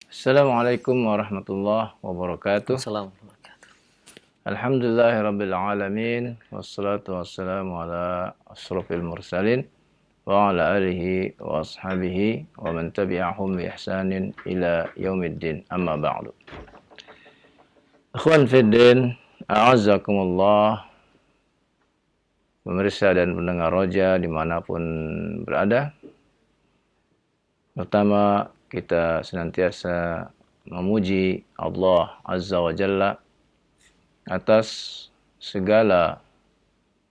Assalamualaikum warahmatullahi wabarakatuh. Assalamualaikum. Alhamdulillahirabbil alamin wassalatu wassalamu ala asrofil mursalin wa ala alihi wa ashabihi wa man tabi'ahum bi ihsanin ila yaumiddin. Amma ba'du. Ikhwan fiddin, a'azzakumullah, pemirsa dan pendengar Roja dimanapun berada. Pertama, kita senantiasa memuji Allah Azza wa Jalla atas segala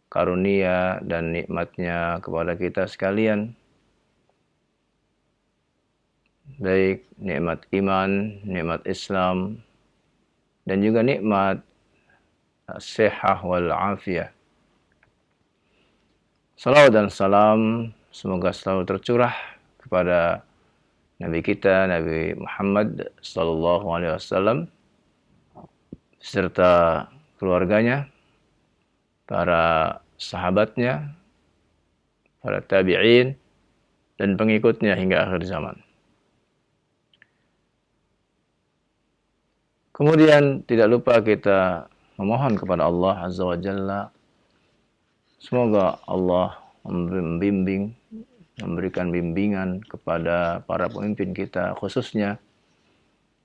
karunia dan nikmatnya kepada kita sekalian. Baik nikmat iman, nikmat Islam, dan juga nikmat sihah wal afiyah. Salawat dan salam semoga selalu tercurah kepada Nabi kita, Nabi Muhammad sallallahu alaihi wasallam, serta keluarganya, para sahabatnya, para tabi'in, dan pengikutnya hingga akhir zaman. Kemudian tidak lupa kita memohon kepada Allah Azza wa Jalla, semoga Allah membimbing, memberikan bimbingan kepada para pemimpin kita, khususnya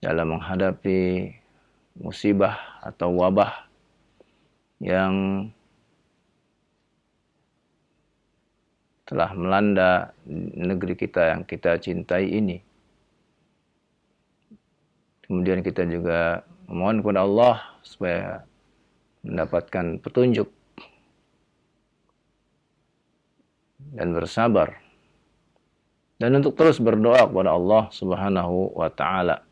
dalam menghadapi musibah atau wabah yang telah melanda negeri kita yang kita cintai ini. Kemudian kita juga memohon kepada Allah supaya mendapatkan petunjuk dan bersabar, dan untuk terus berdoa kepada Allah Subhanahu wa taala.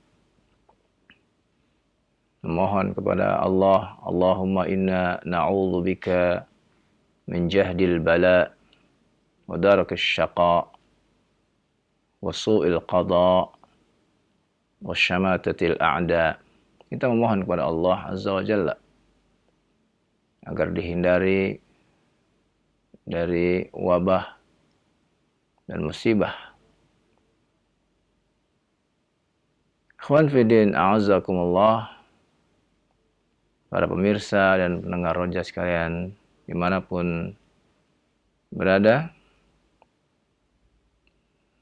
Memohon kepada Allah, Allahumma inna na'udzubika min jahdil bala wa darakis syaqa wa su'il qada wa syamatatil a'da. Kita memohon kepada Allah Azza wa Jalla agar dihindari dari wabah dan musibah. Ikhwan fiddin, a'azzakumullah, para pemirsa dan pendengar Roja sekalian dimanapun berada,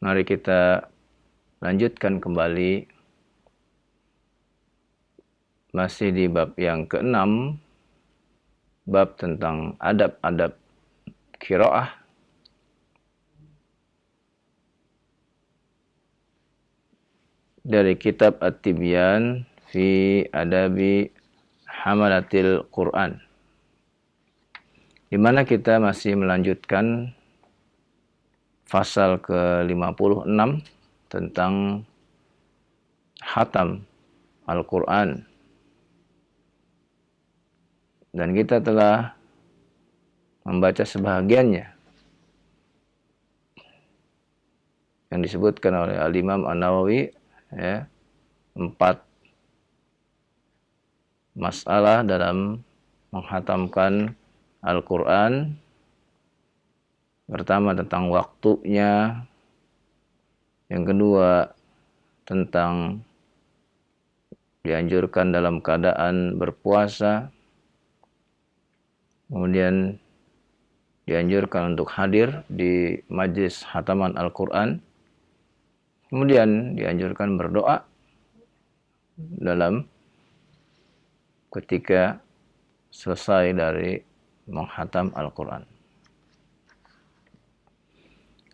mari kita lanjutkan kembali masih di bab yang ke-6, bab tentang adab-adab qiraah. Dari kitab At-Tibyan fi Adabi Hamalatil Quran, di mana kita masih melanjutkan pasal ke-56 tentang khatam Al-Quran. Dan kita telah membaca sebahagiannya yang disebutkan oleh Al-Imam An-Nawawi, ya, 4 masalah dalam menghatamkan Al-Quran. Pertama tentang waktunya, yang kedua tentang dianjurkan dalam keadaan berpuasa, kemudian dianjurkan untuk hadir di majlis khataman Al-Quran, kemudian dianjurkan berdoa dalam ketika selesai dari menghatam Al-Quran.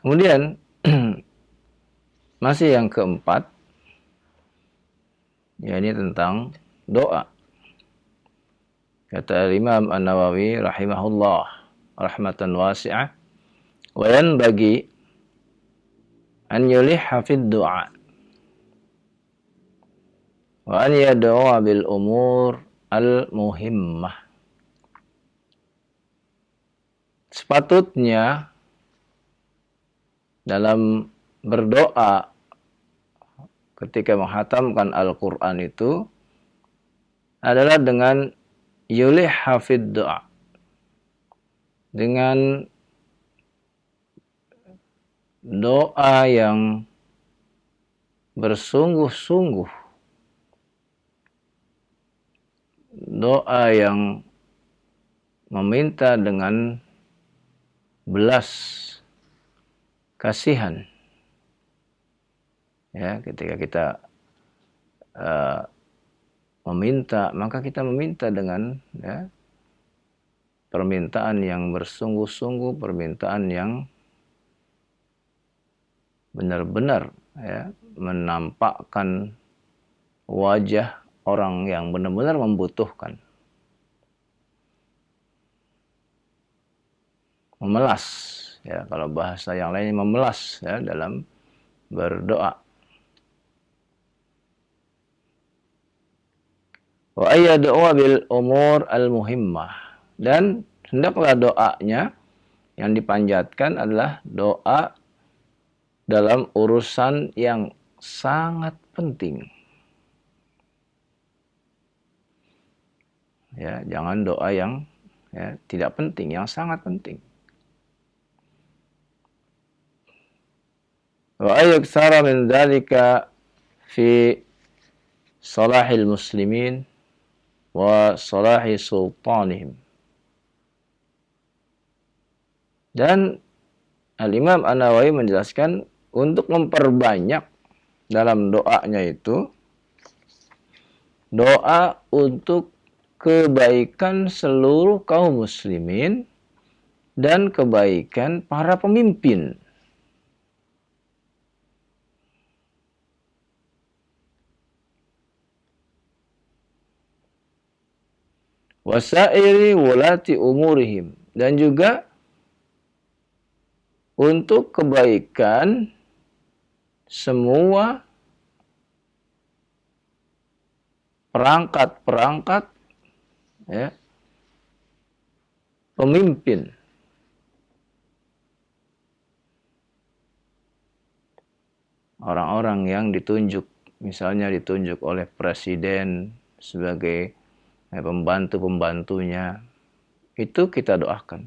Kemudian masih yang keempat, yakni tentang doa. Kata Imam An-Nawawi rahimahullah rahmatan wasi'ah, wa yanbaghi an yulihha fid du'a wa an yad'u'a bil umur al-muhimmah. Sepatutnya dalam berdoa ketika menghatamkan Al-Quran itu adalah dengan yulih hafid doa, dengan doa yang bersungguh-sungguh, doa yang meminta dengan belas kasihan, ya, ketika kita meminta, maka kita meminta dengan, ya, permintaan yang bersungguh-sungguh, permintaan yang benar-benar, ya, menampakkan wajah orang yang benar-benar membutuhkan. Memelas, ya, kalau bahasa yang lainnya memelas, ya, dalam berdoa. Wa ayyad'a bil umur al-muhimmah, dan hendaklah doanya yang dipanjatkan adalah doa dalam urusan yang sangat penting. Ya, jangan doa yang, ya, tidak penting, yang sangat penting. Wa ayyaktsara min dzalika fi salahil muslimin wa salahi sultanihim. Dan Al-Imam An-Nawawi menjelaskan untuk memperbanyak dalam doanya itu doa untuk kebaikan seluruh kaum muslimin dan kebaikan para pemimpin. Wasairi wulati umurihim, dan juga untuk kebaikan semua perangkat-perangkat, ya, pemimpin. Orang-orang yang ditunjuk, misalnya ditunjuk oleh presiden sebagai pembantu-pembantunya, itu kita doakan.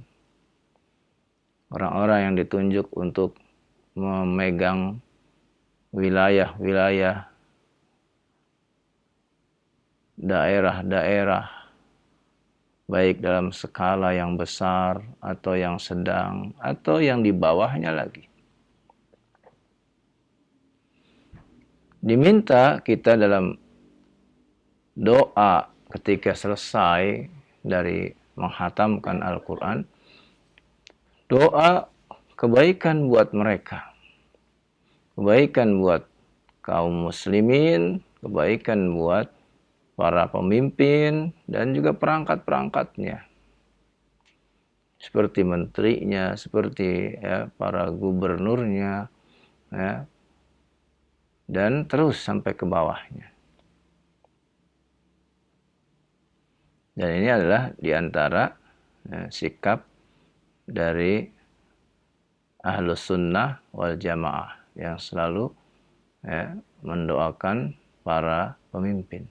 Orang-orang yang ditunjuk untuk memegang wilayah-wilayah, daerah-daerah, baik dalam skala yang besar atau yang sedang atau yang di bawahnya lagi. Diminta kita dalam doa ketika selesai dari menghatamkan Al-Quran, doa kebaikan buat mereka, kebaikan buat kaum muslimin, kebaikan buat para pemimpin dan juga perangkat-perangkatnya, seperti menterinya, seperti, ya, para gubernurnya, ya, dan terus sampai ke bawahnya. Dan ini adalah diantara, ya, sikap dari Ahlus Sunnah wal Jamaah yang selalu, ya, mendoakan para pemimpin.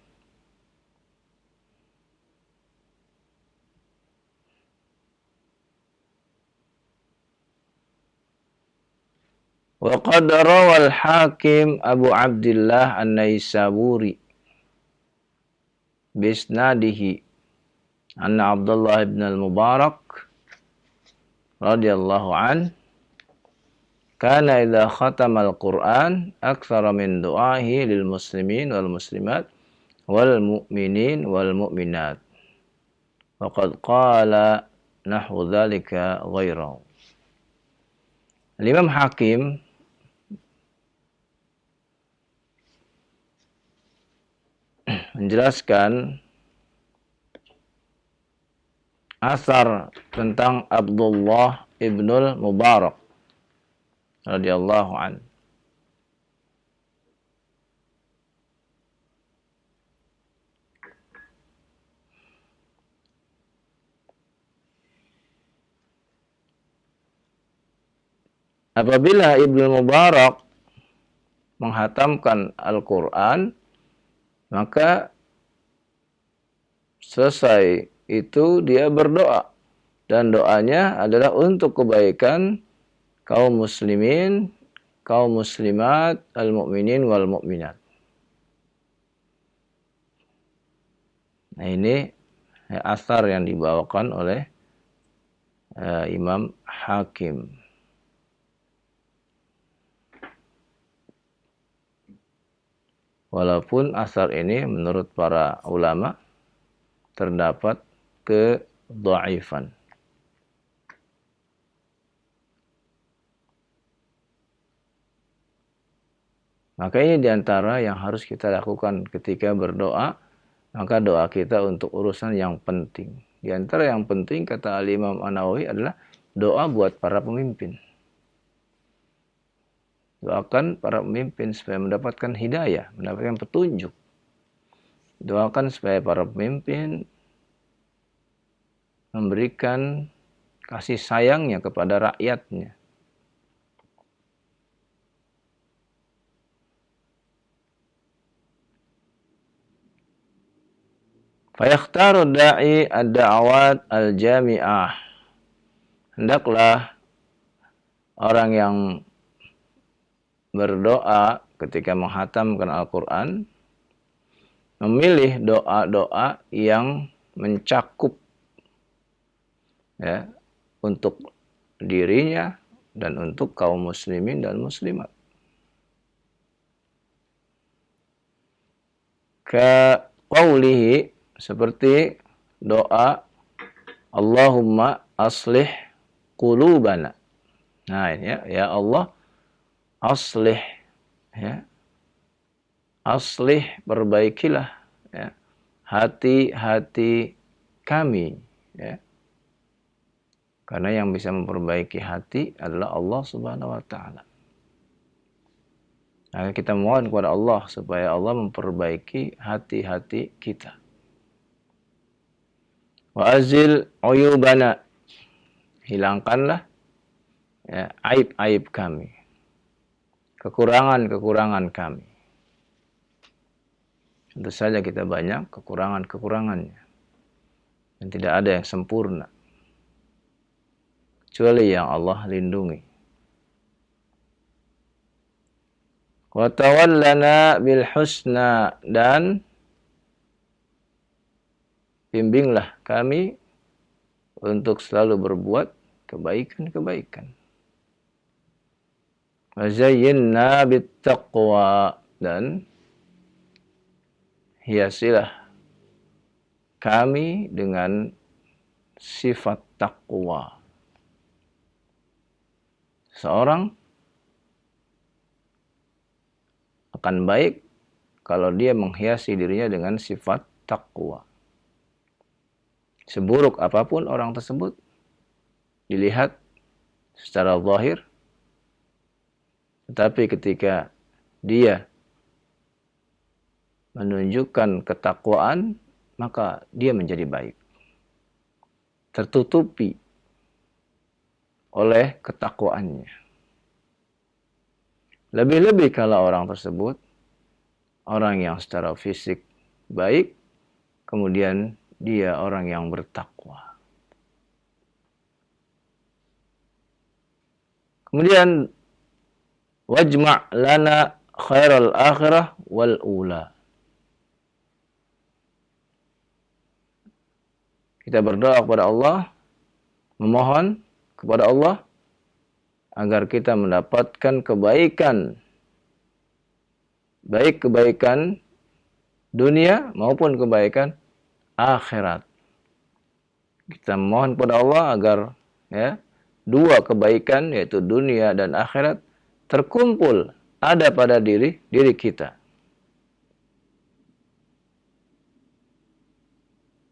Wa qad rawal Hakim Abu Abdullah An-Naisaburi bisnadihi anna Abdullah ibn al-Mubarak radhiyallahu an kana idza khatama al-Qur'an aktsara min du'ahi lil muslimin wal muslimat wal mu'minin wal mu'minat. Wa qad qala nahwu dzalika ghairahu. Imam Hakim menjelaskan asar tentang Abdullah ibnul Mubarak radhiyallahu an. Apabila Ibnu Mubarak menghatamkan Al-Quran, maka selesai itu dia berdoa, dan doanya adalah untuk kebaikan kaum muslimin kaum muslimat al-mu'minin wal mu'minat. Nah ini asar yang dibawakan oleh Imam Hakim. Walaupun asar ini menurut para ulama terdapat kedhaifan. Maka ini diantara yang harus kita lakukan ketika berdoa. Maka doa kita untuk urusan yang penting. Di antara yang penting kata Al-Imam An-Nawawi adalah doa buat para pemimpin. Doakan para pemimpin supaya mendapatkan hidayah, mendapatkan petunjuk. Doakan supaya para pemimpin memberikan kasih sayangnya kepada rakyatnya. Fayakhtaru da'i ad-da'awat al-jami'ah. Hendaklah orang yang berdoa ketika menghatamkan Al-Quran memilih doa-doa yang mencakup ya, untuk dirinya dan untuk kaum muslimin dan muslimat. Ka qawlihi, seperti doa Allahumma aslih qulubana. Nah ini ya Allah aslih, ya, aslih, perbaikilah ya, hati-hati kami, ya. Karena yang bisa memperbaiki hati adalah Allah Subhanahu wa taala. Maka kita mohon kepada Allah supaya Allah memperbaiki hati-hati kita. Wa azil uyubana, hilangkanlah ya, aib-aib kami, kekurangan-kekurangan kami. Tentu saja kita banyak kekurangan-kekurangannya dan tidak ada yang sempurna kecuali yang Allah lindungi. Wa tawallana bil husna, dan bimbinglah kami untuk selalu berbuat kebaikan-kebaikan. Wa zayyinna bit taqwa, dan hiasilah kami dengan sifat takwa. Seorang akan baik kalau dia menghiasi dirinya dengan sifat takwa. Seburuk apapun orang tersebut dilihat secara zahir, tetapi ketika dia menunjukkan ketakwaan, maka dia menjadi baik. Tertutupi oleh ketakwaannya. Lebih-lebih kalau orang tersebut orang yang secara fisik baik, kemudian dia orang yang bertakwa. Kemudian wajma' lana khairal akhirah wal ula. Kita berdoa kepada Allah, memohon kepada Allah agar kita mendapatkan kebaikan, baik kebaikan dunia maupun kebaikan akhirat. Kita mohon kepada Allah agar ya, dua kebaikan yaitu dunia dan akhirat terkumpul ada pada diri kita.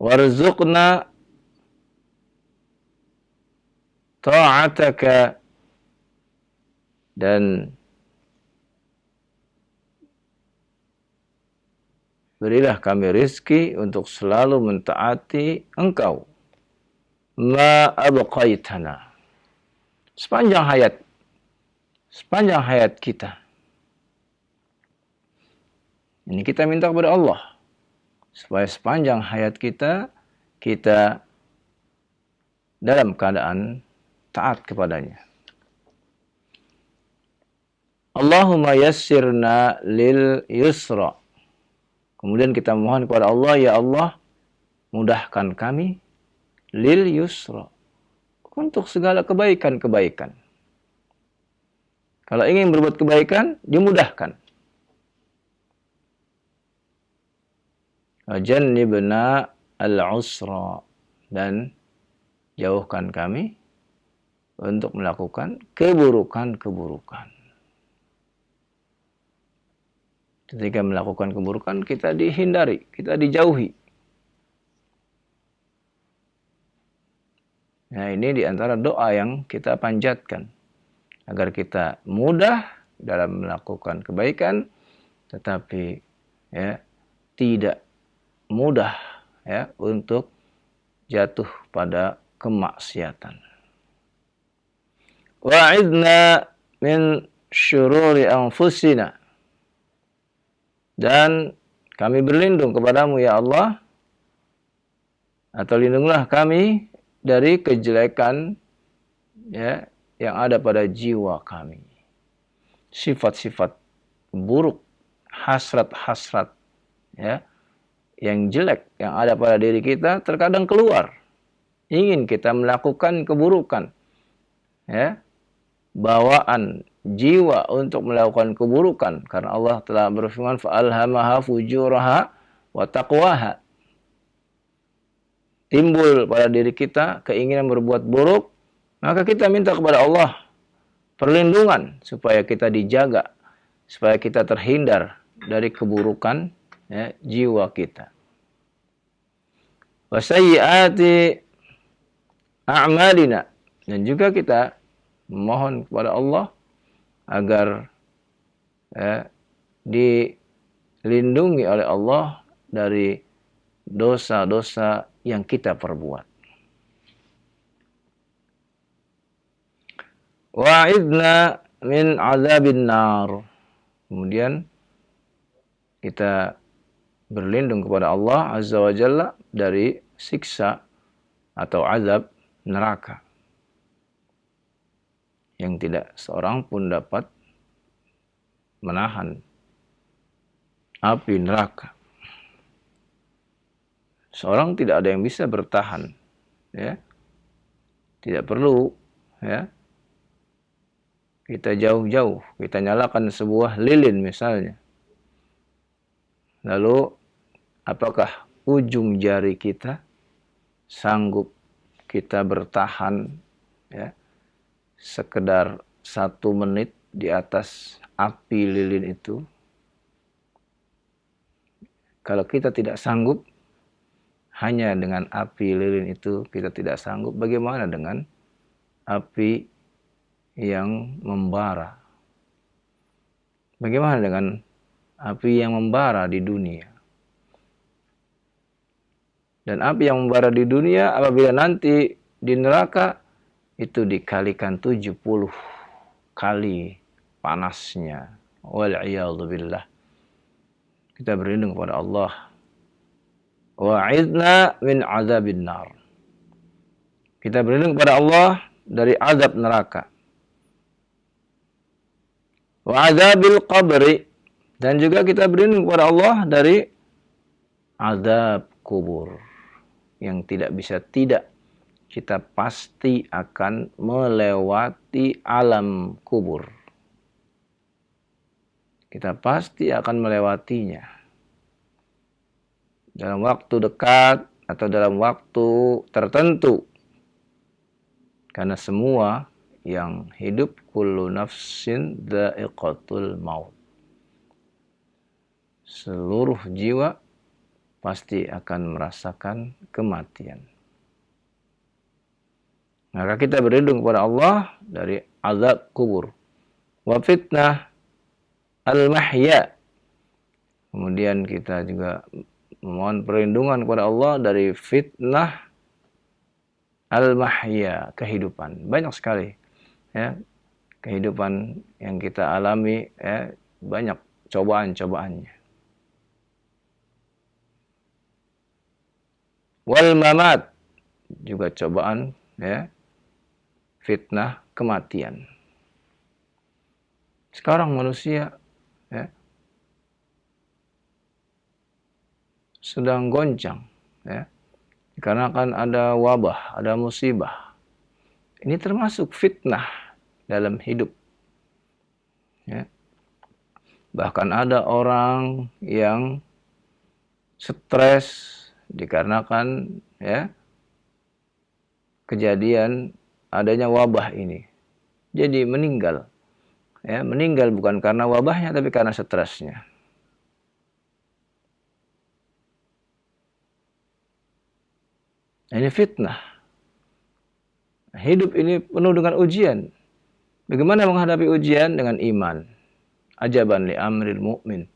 Warzuqna ta'ataka, dan berilah kami rizki untuk selalu mentaati Engkau. Ma abqaitana, sepanjang hayat kita. Ini kita minta kepada Allah supaya sepanjang hayat kita dalam keadaan taat kepadanya. Allahumma yassirna lil yusra. Kemudian kita mohon kepada Allah, ya Allah, mudahkan kami lil yusra, untuk segala kebaikan-kebaikan. Kalau ingin berbuat kebaikan, dimudahkan. Wajannibna al-usra, dan jauhkan kami untuk melakukan keburukan-keburukan. Ketika melakukan keburukan, kita dihindari, kita dijauhi. Nah, ini diantara doa yang kita panjatkan, agar kita mudah dalam melakukan kebaikan, tetapi ya, tidak mudah ya untuk jatuh pada kemaksiatan. Wa'idna min syururi anfusina, dan kami berlindung kepadamu ya Allah, atau lindunglah kami dari kejelekan ya yang ada pada jiwa kami. Sifat-sifat buruk, hasrat-hasrat ya yang jelek yang ada pada diri kita terkadang keluar. Ingin kita melakukan keburukan. Ya. Bawaan jiwa untuk melakukan keburukan, karena Allah telah berfirman fa'alhamaha fujuraha wa taqwaha. Timbul pada diri kita keinginan berbuat buruk, maka kita minta kepada Allah perlindungan supaya kita dijaga, supaya kita terhindar dari keburukan ya, jiwa kita. Wa sayyiati a'malina, dan juga kita memohon kepada Allah agar dilindungi oleh Allah dari dosa-dosa yang kita perbuat. Wa'idna min azabin nar. Kemudian kita berlindung kepada Allah Azza wa Jalla dari siksa atau azab neraka, yang tidak seorang pun dapat menahan api neraka. Seorang tidak ada yang bisa bertahan, ya. Tidak perlu, ya. Kita jauh-jauh, kita nyalakan sebuah lilin misalnya. Lalu, apakah ujung jari kita sanggup kita bertahan, ya, sekedar 1 menit di atas api lilin itu? Kalau kita tidak sanggup, hanya dengan api lilin itu kita tidak sanggup, bagaimana dengan api yang membara? Bagaimana dengan api yang membara di dunia? Dan api yang membara di dunia apabila nanti di neraka itu dikalikan 70 kali panasnya. Wal'iyadzubillah. Kita berlindung kepada Allah. Wa'idna min azabin nar. Kita berlindung kepada Allah dari azab neraka. Wa'adzabil qabri. Dan juga kita berlindung kepada Allah dari azab kubur, yang tidak bisa tidak, kita pasti akan melewati alam kubur. Kita pasti akan melewatinya. Dalam waktu dekat atau dalam waktu tertentu. Karena semua yang hidup, kullu nafsin dha'iqatul maut. Seluruh jiwa pasti akan merasakan kematian. Maka kita berlindung kepada Allah dari azab kubur. Wa fitnah al-mahya. Kemudian kita juga memohon perlindungan kepada Allah dari fitnah al-mahya, kehidupan. Banyak sekali ya, kehidupan yang kita alami ya, banyak cobaan-cobaannya. Wal mamat, juga cobaan ya, fitnah kematian. Sekarang manusia ya, sedang goncang ya, dikarenakan ada wabah, ada musibah. Ini termasuk fitnah dalam hidup. Ya. Bahkan ada orang yang stres dikarenakan ya kejadian adanya wabah ini. Jadi meninggal. Ya, meninggal bukan karena wabahnya tapi karena stresnya. Ini fitnah. Hidup ini penuh dengan ujian. Bagaimana menghadapi ujian? Dengan iman. Ajaban li amril mu'min.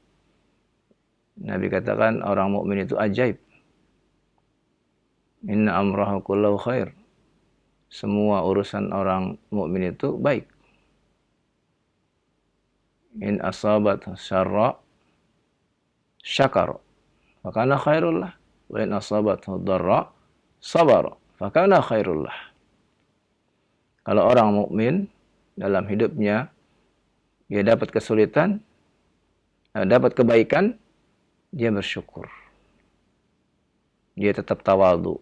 Nabi katakan orang mukmin itu ajaib. Inna amrahu kullahu khair. Semua urusan orang mukmin itu baik. In asabat syarra syakar. Fakana khairullah. Wa in asabat dharra sabar. Fakana khairullah. Kalau orang mukmin dalam hidupnya dia dapat kesulitan, dapat kebaikan, dia bersyukur. Dia tetap tawadhu,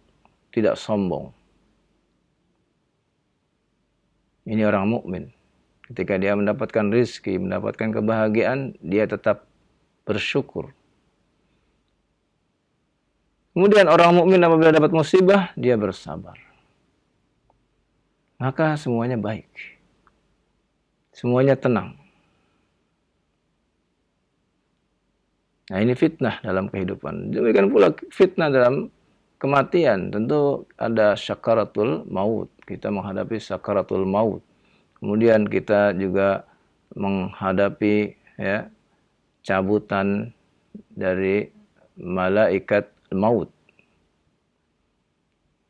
tidak sombong. Ini orang mukmin. Ketika dia mendapatkan rizki, mendapatkan kebahagiaan, dia tetap bersyukur. Kemudian orang mukmin apabila dapat musibah, dia bersabar. Maka semuanya baik. Semuanya tenang. Nah, ini fitnah dalam kehidupan. Demikian pula fitnah dalam kematian. Tentu ada syakaratul maut. Kita menghadapi syakaratul maut. Kemudian kita juga menghadapi ya cabutan dari malaikat maut.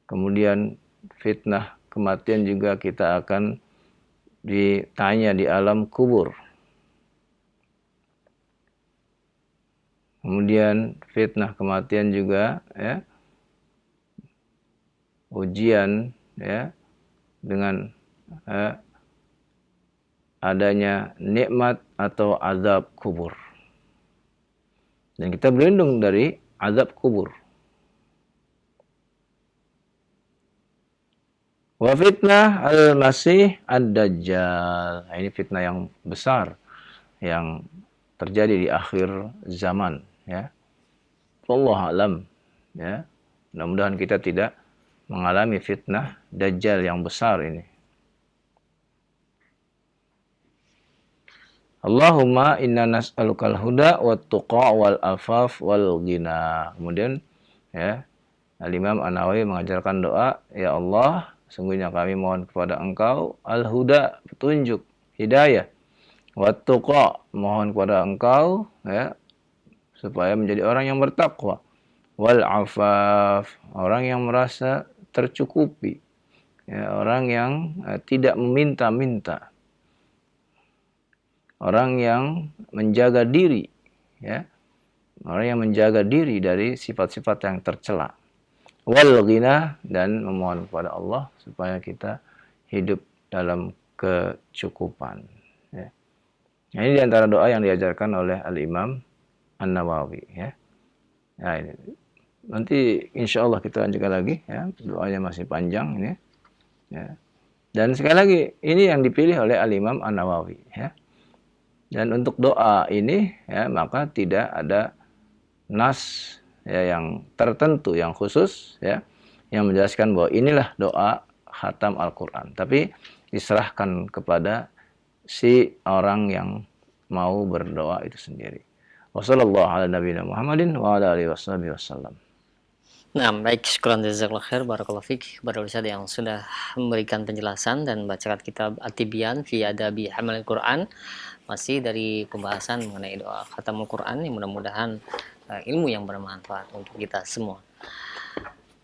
Kemudian fitnah kematian juga kita akan ditanya di alam kubur. Kemudian fitnah kematian juga ya ujian ya dengan adanya nikmat atau azab kubur. Dan kita berlindung dari azab kubur. Wa fitnah al-masih ad-dajjal. Ini fitnah yang besar yang terjadi di akhir zaman ya. Wallahu alam ya. Mudah-mudahan kita tidak mengalami fitnah dajjal yang besar ini. Allahumma inna nas'alukal huda wat tuqa wal afaf wal ghina. Kemudian ya Al-Imam An-Nawawi mengajarkan doa, ya Allah, sungguhnya kami mohon kepada Engkau al-huda, petunjuk, hidayah. Wat tuqa, mohon kepada Engkau ya supaya menjadi orang yang bertakwa. Wal afaf, orang yang merasa tercukupi. Ya, orang yang tidak meminta-minta. Orang yang menjaga diri, ya. Orang yang menjaga diri dari sifat-sifat yang tercela. Wal ghina, dan memohon kepada Allah supaya kita hidup dalam kecukupan. Ya. Nah, ini diantara doa yang diajarkan oleh Al-Imam An-Nawawi. Ya. Nah, ini. Nanti insya Allah kita lanjutkan lagi. Ya. Doanya masih panjang ini. Ya. Dan sekali lagi, ini yang dipilih oleh Al-Imam An-Nawawi. Ya. Dan untuk doa ini, ya, maka tidak ada nas ya, yang tertentu, yang khusus, ya, yang menjelaskan bahwa inilah doa khatam Al-Quran. Tapi diserahkan kepada si orang yang mau berdoa itu sendiri. Wassalamualaikum. Nah, baik, syukuran jazakallahu khair, barakallahu fiik kepada Ustaz yang sudah memberikan penjelasan dan bacaan kitab At-Tibyan fi Adabi Hamalil Quran. Masih dari pembahasan mengenai doa khatamul Quran, yang mudah-mudahan ilmu yang bermanfaat untuk kita semua.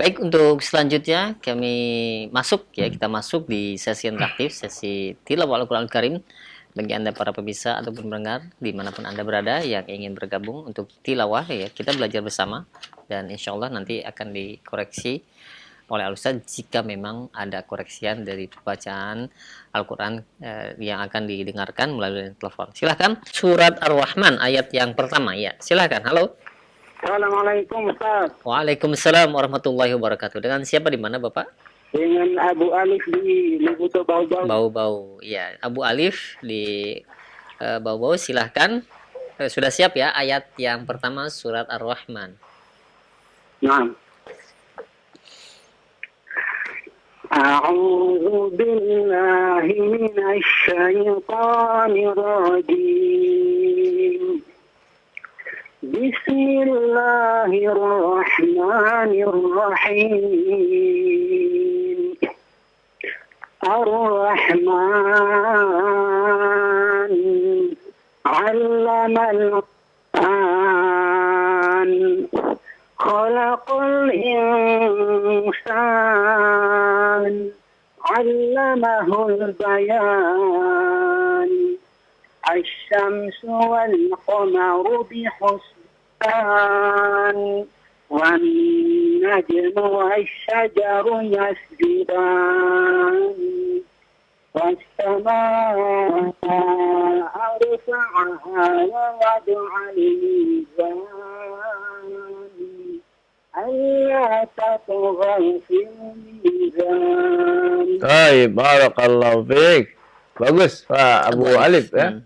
Baik, untuk selanjutnya kita masuk di sesi interaktif, sesi tilawah Al-Quran Al-Karim. Bagi Anda para pemirsa ataupun pendengar dimanapun Anda berada yang ingin bergabung untuk tilawah, ya, kita belajar bersama dan insya Allah nanti akan dikoreksi oleh Al-Ustaz jika memang ada koreksian dari bacaan Al-Quran yang akan didengarkan melalui telepon. Silahkan, surat Ar-Rahman ayat yang pertama. Ya, silahkan. Halo. Assalamualaikum Ustaz. Waalaikumsalam warahmatullahi wabarakatuh. Dengan siapa di mana Bapak? Dengan Abu Alif di Lubuto Bau-Bau. Bau-bau. Ya, Abu Alif di Bau-Bau, silahkan. Sudah siap ya ayat yang pertama surat Ar-Rahman. Nah. A'udzu billahi minasy syaithanir rajim. Bismillahirrahmanirrahim. Ar-Rahman 'allamal Qur'an. Khalaqal insan 'allamahul bayan. Asy-syamsu wal qamaru bihusban. Wan najmu wasy-syajaru yasjudan. Was-samaa'a rafa'aha wa wada'al mizan. Alla tatghaw fil mizan. Baik, barakallahu fiik. Bagus Pak Abu Alif ya.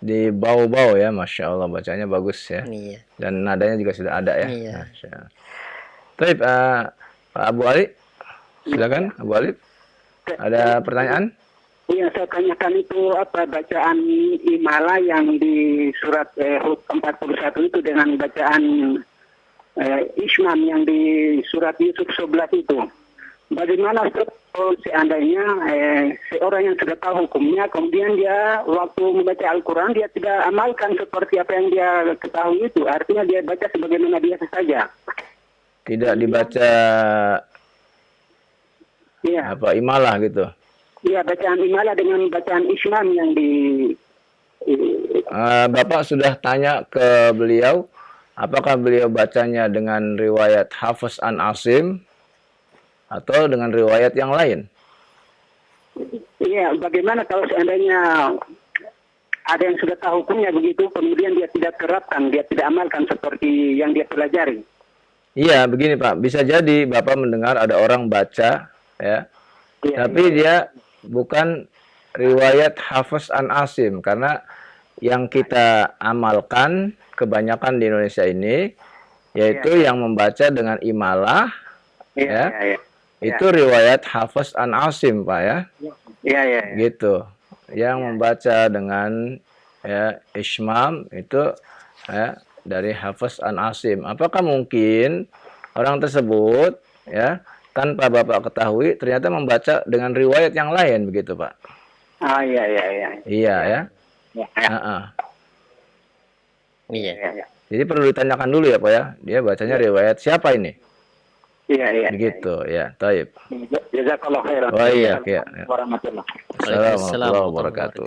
Di Bau-Bau ya, Masya Allah bacanya bagus ya. Iya. Dan nadanya juga sudah ada ya. Iya. Masya Allah. Baik, Pak Abu Alif, silakan Abu Alif. Ada pertanyaan? Iya, saya tanyakan itu apa bacaan Imala yang di surat huruf 41 itu dengan bacaan Ismam yang di surat Yusuf 11 itu. Bagaimana kalau seandainya seorang yang sudah tahu hukumnya, kemudian dia waktu membaca Al-Quran dia tidak amalkan seperti apa yang dia ketahui itu, artinya dia baca sebagaimana biasa saja. Tidak dibaca apa imalah gitu. Iya, bacaan imalah dengan bacaan Ismam yang di Bapak sudah tanya ke beliau, apakah beliau bacanya dengan riwayat Hafiz an Asim atau dengan riwayat yang lain? Iya, bagaimana kalau seandainya ada yang sudah tahu hukumnya begitu, kemudian dia tidak terapkan, dia tidak amalkan seperti yang dia pelajari? Iya, begini Pak, bisa jadi Bapak mendengar ada orang baca, ya, tapi dia bukan riwayat Hafiz an Asim, karena yang kita amalkan kebanyakan di Indonesia ini, yaitu yang membaca dengan imalah, itu riwayat Hafiz an Asim, Pak ya. Gitu. Yang membaca dengan Ismam itu dari Hafiz an Asim. Apakah mungkin orang tersebut tanpa Bapak ketahui ternyata membaca dengan riwayat yang lain begitu, Pak? Iya ya. Iya. Jadi perlu ditanyakan dulu ya, Pak ya. Dia bacanya riwayat siapa ini? Iya. Begitu ya. Taib. Jazakallahu khairan. Oh iya, ya. Waalaikumsalam warahmatullahi wabarakatuh.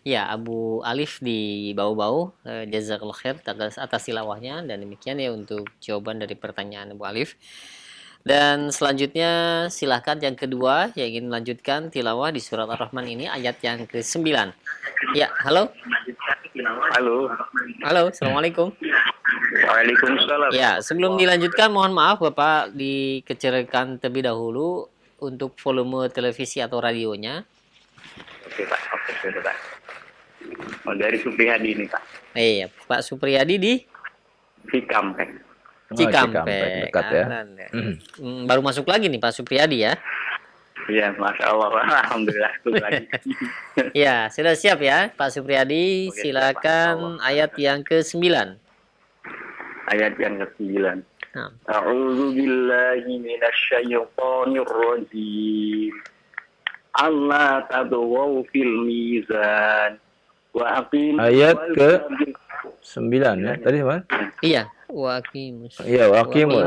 Ya, Abu Alif di Bau-Bau, jazakallahu khair atas tilawahnya, dan demikian ya untuk jawaban dari pertanyaan Abu Alif. Dan selanjutnya silahkan yang kedua yang ingin melanjutkan tilawah di surat Ar-Rahman ini ayat yang ke-9. Ya, halo. Halo, assalamualaikum. Waalaikumsalam. Ya, sebelum dilanjutkan mohon maaf Bapak dikecilkan terlebih dahulu untuk volume televisi atau radionya. Oke Pak. Oh, dari Supriyadi ini Pak. Iya, Pak Supriyadi di Cikampek. Cikampek, dekat ya. Baru masuk lagi nih Pak Supriyadi ya. Iya, Masya Allah, Alhamdulillah. Lagi. Ya, sudah siap ya Pak Supriyadi. Silakan ayat yang ke-9. Ayat yang ke-9. A'udzu billahi minasyaitonir rajim. Allah tadwaw fil mizan. Wa aqim ayat ke-9 ya. Tadi apa? Iya. Waqimus. Iya, waqimul.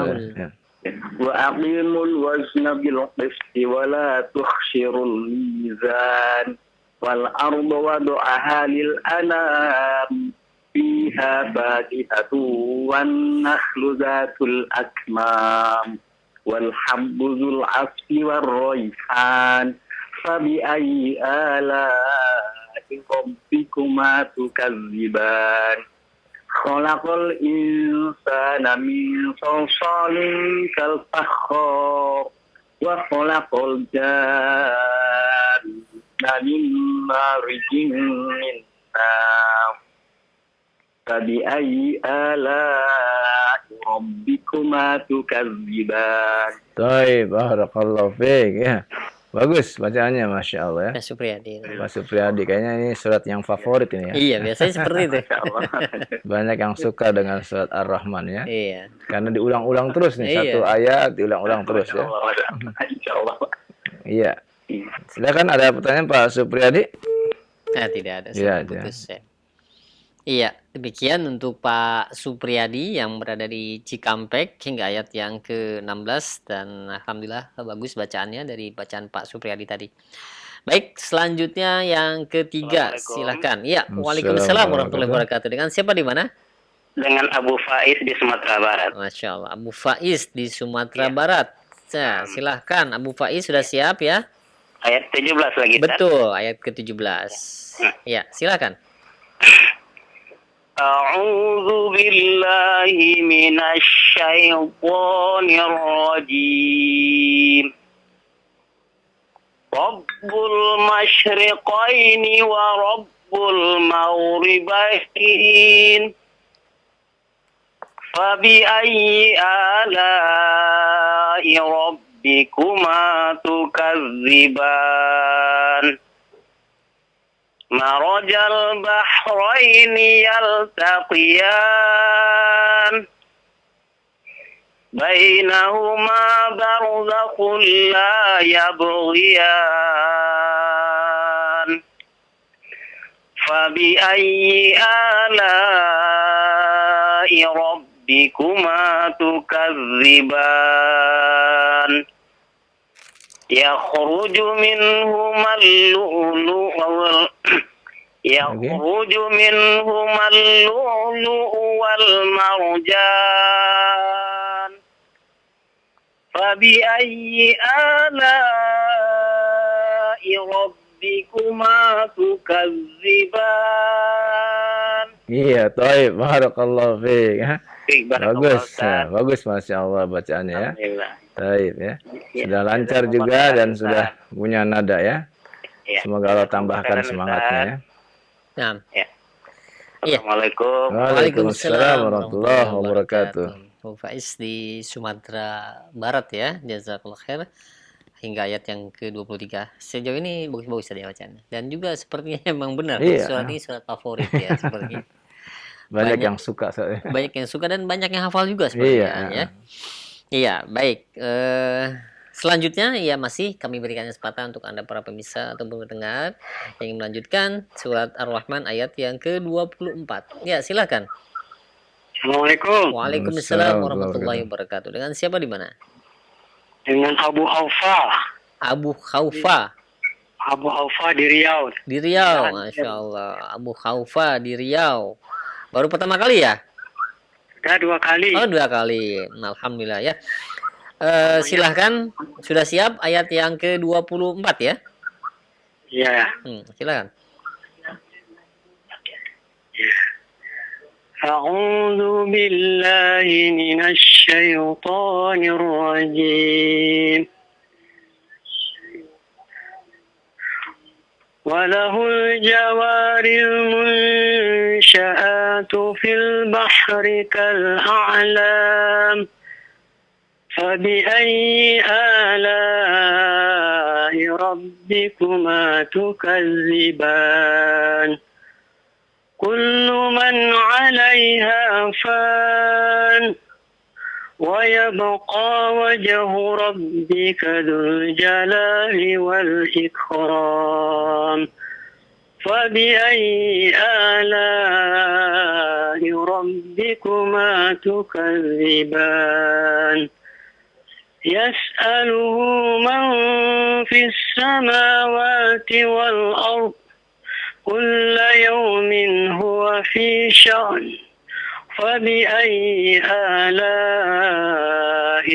Wa aqimul wazna bil qisti wa la tukhshirul mizan wal arda wad'aha lil anam fiha faqihatu wan nakhlu zatul akmam wal habbu dzul asfi war rayhan fabi ayyi ala'i rabbikuma tukadziban khalaqal insana min salsalin kal fakhar wa khalaqal janna min marijin min nar fabi ayyi ala'i rabbikuma tukadziban. Baik, barakallahu fiik ya. Bagus bacaannya, Masya Allah ya. Mas Supriyadi. Pak Supriyadi, kayaknya ini surat yang favorit ini ya. Iya, biasanya seperti itu. Banyak yang suka dengan surat Ar-Rahman ya. Iya. Karena diulang-ulang terus nih, Iya. satu ayat diulang-ulang terus ya. Insyaallah. Iya. Silakan, ada pertanyaan Pak Supriyadi? Nah, tidak ada. Iya, Sudah putus ya. Iya, demikian untuk Pak Supriyadi yang berada di Cikampek hingga ayat yang ke-16 dan alhamdulillah bagus bacaannya dari bacaan Pak Supriyadi tadi. Baik, selanjutnya yang ketiga, silakan. Iya, Waalaikumsalam warahmatullahi wabarakatuh. Dengan siapa di mana? Dengan Abu Faiz di Sumatera Barat. Masya Allah, Abu Faiz di Sumatera Barat. Nah, silahkan, Abu Faiz sudah siap ya? Ayat 17 lagi. Betul, ayat ke-17. Ya, silakan. A'udzu billahi minasy syaithanir rajim. Rabbul masyriqaini wa rabbul maghribain. Fabi ayyi ala'i rabbikuma tukadziban. Marajal bahraini yaltaqiyan bainahuma barzakhun la yabghiyan fabi ayyi ala'i rabbikuma tukadziban yakhruju minhuma al-lu'lu'u wal marjan fabi ayyi ala'i rabbikuma tukadziban. Iya, taib, barakallahu fiik. Bagus, ya, bagus, Masya Allah bacaannya ya. Alhamdulillah. Taib ya. Sudah lancar juga dan sudah punya nada ya. Ya. Semoga Allah tambahkan semangatnya ya. Nah, Ya. Iya. Assalamualaikum. Waalaikumsalam warahmatullahi wabarakatuh. Abu Faiz di Sumatera Barat ya, jazakallah khair. Hingga ayat yang ke-23. Sejauh ini bagus-bagus tadi bacaannya. Dan juga sepertinya emang benar surat ini surat favorit ya sepertinya. Banyak yang suka soalnya. Banyak yang suka dan banyak yang hafal juga sepertinya ya. Iya, baik. Selanjutnya ya masih kami berikan kesempatan untuk Anda para pemirsa atau pendengar yang ingin melanjutkan surat Ar-Rahman ayat yang ke-24. Ya, silakan. Assalamualaikum. Waalaikumsalam warahmatullahi wabarakatuh. Dengan siapa di mana? Dengan Abu Aufa. Abu Khaufa. Abu Aufa di Riau. Di Riau, Masya Allah. Abu Khaufa di Riau. Baru pertama kali ya? Sudah 2 kali. Oh, 2 kali. Alhamdulillah ya. Silahkan, sudah siap ayat yang ke-24 ya? Iya. Silakan. A'udzu billahi minasy syaithanir rajim. وله الجوار المنشآت في البحر كالأعلام فبأي آلاء ربكما تكذبان كل من عليها فان ويبقى وجه ربك ذو الجلال والإكرام فبأي آلاء ربكما تكذبان يسأله من في السماوات والأرض كل يوم هو في شأن فبأي آلاء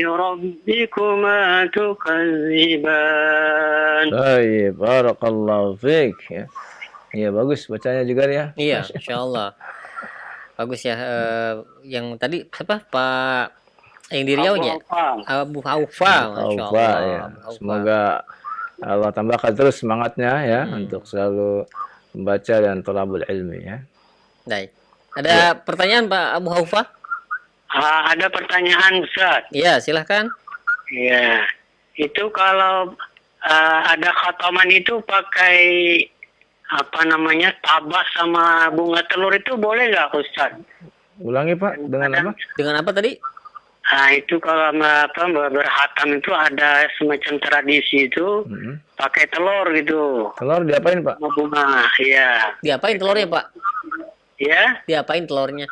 ربكما تكذبان. Baik, barakallahu fiik ya. Iya, bagus bacanya juga ya. Iya, Masya Allah. Bagus ya. Yang tadi siapa? Pak yang di Riau ya? Abu Haufa, Masya Aufa Allah. ya. Abu Haufa. Semoga Allah tambahkan terus semangatnya ya untuk selalu membaca dan thalabul ilmi ya. Baik. Ada pertanyaan Pak Abu Haufa? Ada pertanyaan, Ustaz. Iya, silahkan. Iya. Itu kalau ada khataman itu pakai apa namanya, tabas sama bunga telur itu boleh nggak, Ustaz? Ulangi Pak, dengan apa? Dengan apa tadi? Nah, itu kalau berhatam itu ada semacam tradisi itu pakai telur gitu. Telur diapain Pak? Sama bunga, iya. Diapain telurnya, Pak? Ya, Diapain telurnya?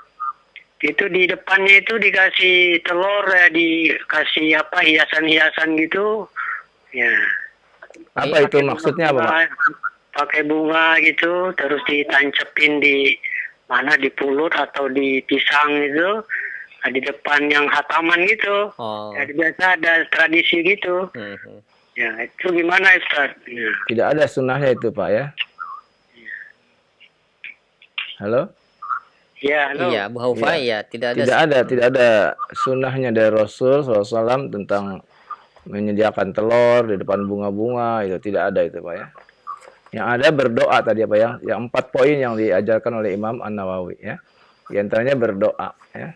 itu di depannya itu dikasih telur ya, dikasih apa hiasan-hiasan gitu. Ya. Apa itu maksudnya apa Pak? Pakai bunga gitu, terus ditancepin di mana, di pulut atau di pisang gitu. Nah, di depan yang hataman gitu. Oh. Ya, biasa ada tradisi gitu. Ya, itu gimana Ustaz? Ya. Tidak ada sunnahnya itu Pak ya. Halo? Ya, halo. Iya, Bu Haufa ya, tidak Tidak ada sunnahnya dari Rasul SAW tentang menyediakan telur di depan bunga-bunga, itu tidak ada itu Pak ya. Yang ada berdoa tadi apa ya? Yang 4 poin yang diajarkan oleh Imam An-Nawawi ya. Di antaranya berdoa ya.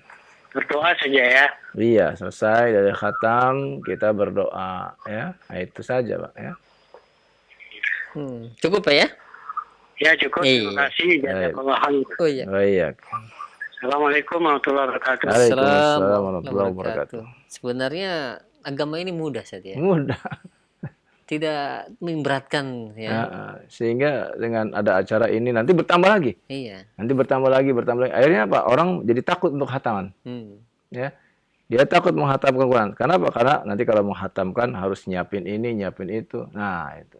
Berdoa saja ya. Iya, selesai dari khatam kita berdoa ya. Nah, itu saja Pak ya. Cukup Pak ya? Ya cukup, terima kasih. Jazakallahu khairan. Oh iya. Baik. Assalamualaikum warahmatullahi wabarakatuh. Waalaikumsalam warahmatullahi wabarakatuh. Sebenarnya agama ini mudah saja. Mudah. Tidak memberatkan ya. Sehingga dengan ada acara ini nanti bertambah lagi. Iya. Nanti bertambah lagi. Akhirnya apa? Orang jadi takut untuk khataman. Ya. Dia takut menghatamkan Quran. Kenapa? Karena nanti kalau menghatamkan harus nyiapin ini, nyiapin itu. Nah, itu.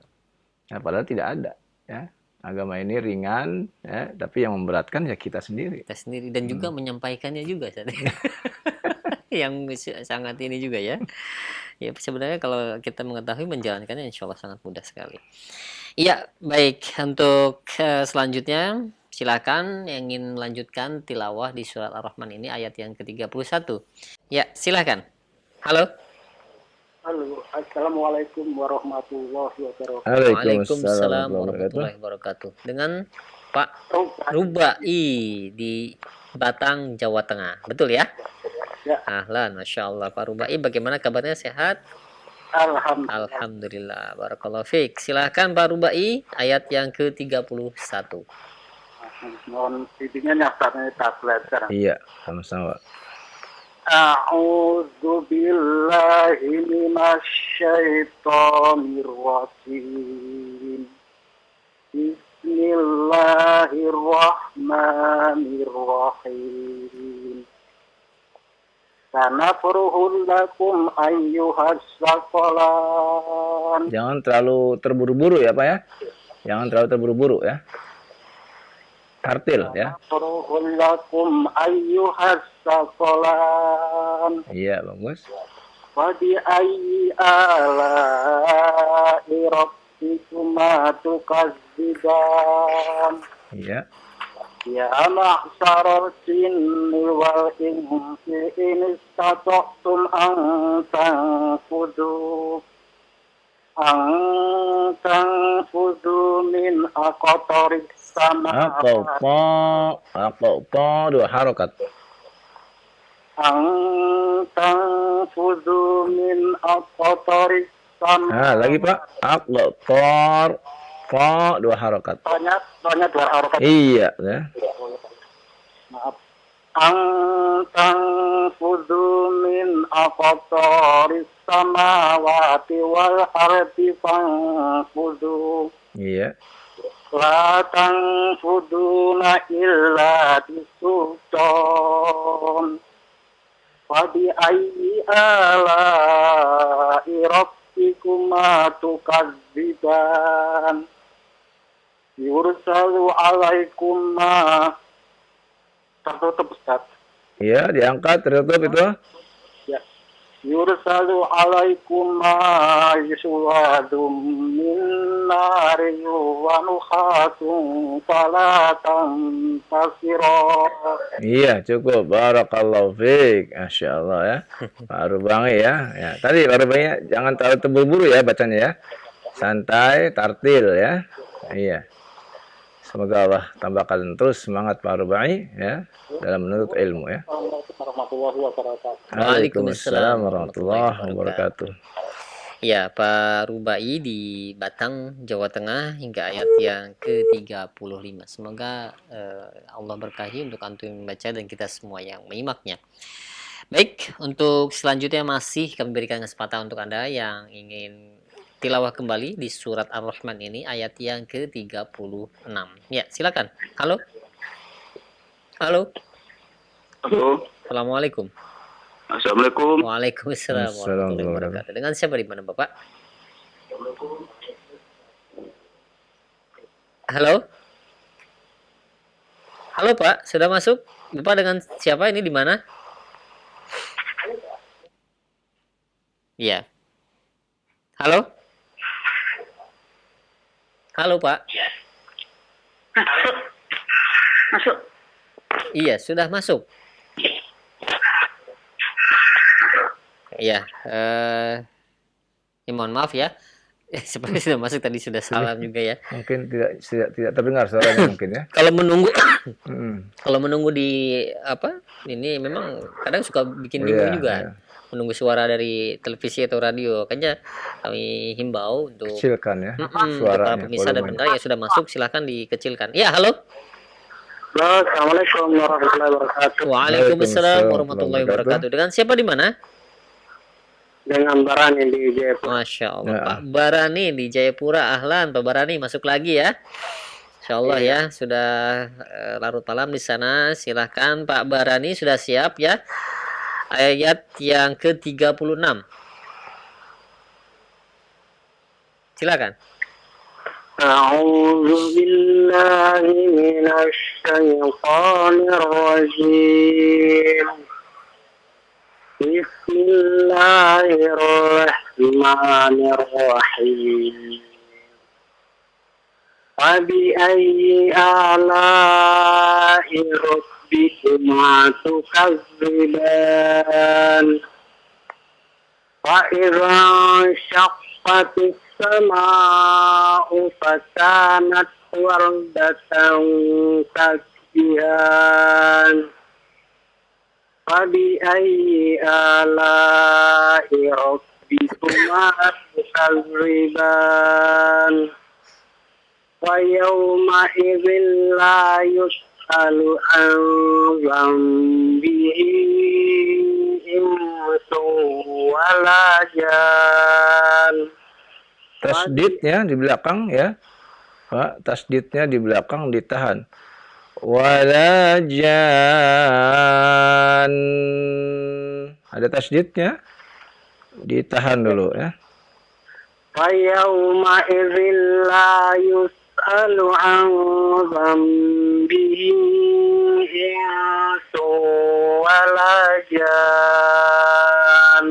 Nah, padahal tidak ada, ya. Agama ini ringan, ya, tapi yang memberatkan ya kita sendiri. Kita sendiri dan juga menyampaikannya juga yang sangat ini juga ya. Ya sebenarnya kalau kita mengetahui menjalankannya insya Allah sangat mudah sekali. Iya, baik. Untuk selanjutnya silakan yang ingin melanjutkan tilawah di surat Ar-Rahman ini ayat yang ke-31. Ya, silakan. Halo. Halo, assalamualaikum warahmatullahi wabarakatuh. Waalaikumsalam warahmatullahi wabarakatuh. Dengan Pak Rubai di Batang, Jawa Tengah. Betul ya? Ya. Ahlan, Masya Allah. Pak Rubai, bagaimana kabarnya, sehat? Alhamdulillah. Barakallahu fiik. Silahkan Pak Rubai, ayat yang ke-31. Mohon bimbingannya, tak belajar. Iya, sama-sama. A'udzu billahi minasyaitonir rajim. Bismillahirrahmanirrahim. Sanafruhul lakum ayyuhas saqalan. Jangan terlalu terburu-buru ya Pak ya. Jangan terlalu terburu-buru ya. Tartil ya. Sanafruhul lakum ayyuhas saqalan. Iya, bagus. Wa bi ayyi ala'i rabbikuma tukadziban. Iya. Ya ma'syaral jinni wal insi in istata'tum an tanfudu min aqtaris samawati Aqta dua harakat. an tanfudu min aqtaris samawati. Nah, lagi Pak. Aqtar fa dua harakat. Soalnya dua harakat. Iya, ya. Maaf. Tanfudu min aqtaris samawati wal ardi fanfudu. Iya. La tanfuduna illa bisultan. Wa bi ayyi ala'i rabbikuma tukadziban. Yursalu alaikum tertutup Ustaz. Iya, diangkat tertutup itu. Ya. yursalu alaikum aiswadum min nari wa nukhatun falatan tasiro. Iya, cukup. Barakallahu fiik. Masya Allah ya. Pak Rubangi ya. Ya. Tadi Pak Rubangi jangan terlalu terburu-buru ya bacanya ya. Santai, tartil ya. Iya. Semoga Allah tambahkan terus semangat Pak Rubangi ya dalam menuntut ilmu ya. Warahmatullahi wabarakatuh. Waalaikumsalam warahmatullahi wabarakatuh. Ya, Pak Rubai di Batang, Jawa Tengah hingga ayat yang ke-35. Semoga Allah berkahi untuk antum yang membaca dan kita semua yang menyimaknya. Baik, untuk selanjutnya masih kami berikan kesempatan untuk Anda yang ingin tilawah kembali di surat Ar-Rahman ini ayat yang ke-36. Ya, silakan. Halo. Halo. Halo. Assalamualaikum. Assalamualaikum. Waalaikumsalam warahmatullahi wabarakatuh. Dengan siapa di mana, Bapak? Halo. Halo, Pak. Sudah masuk? Bapak dengan siapa ini di mana? Iya. Halo. Halo, Pak. Masuk. Iya, sudah masuk. Iya, mohon maaf ya. Seperti sudah masuk tadi sudah salam juga ya. Mungkin tidak terdengar suaranya mungkin ya. Kalau menunggu Mm. kalau menunggu di apa? Ini memang kadang suka bikin bingung Iya, juga. iya. Menunggu suara dari televisi atau radio. Makanya kami himbau untuk Kecilkan ya untuk para suaranya. pemirsa dan volumenya. pendengar yang sudah masuk silahkan dikecilkan. Ya, halo. Assalamualaikum warahmatullahi wabarakatuh. Waalaikumsalam warahmatullahi wabarakatuh. Dengan siapa di mana? Dengan Barani di Jayapura. Masya Allah, Ya. Pak Barani di Jayapura. Ahlan, Pak Barani masuk lagi ya. Insya Allah ya, sudah larut malam di sana. Silahkan Pak Barani sudah siap ya. Ayat yang ke-36. Silakan. أعوذ بالله من الشيطان الرجيم بسم الله الرحمن الرحيم فبأي آلاء ربكما تكذبان فإذا انشقت السماء فكانت وردة كالدهان فبأي آلاء ربكما تكذبان ويومئذ لا يسأل عن ذنبه إنس ولا جان. Tasdidnya di belakang ya. Pak, tasdidnya di belakang ditahan. Walajan. Ada tasdidnya. Ditahan dulu ya. فيومئذ لا يسأل عن ذنبه إنس ولا جان.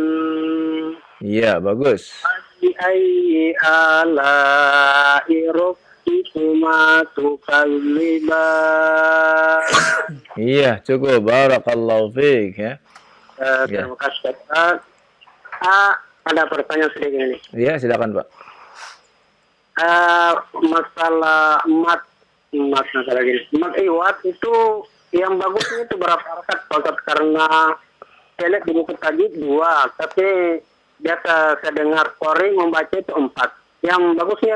Iya, bagus. فبأي آلاء ربكما تكذبان. Iya, cukup. Barakallahu fiik ya. Terima kasih Ustaz. Ada pertanyaan sedikit ini. Iya, silakan Pak. Masalah masalah gini. Mat iwat itu yang bagusnya itu berapa rakaat Ustaz? Karena saya lihat di buku tadi 2, tapi biasa saya dengar Qori membaca itu 4. Yang bagusnya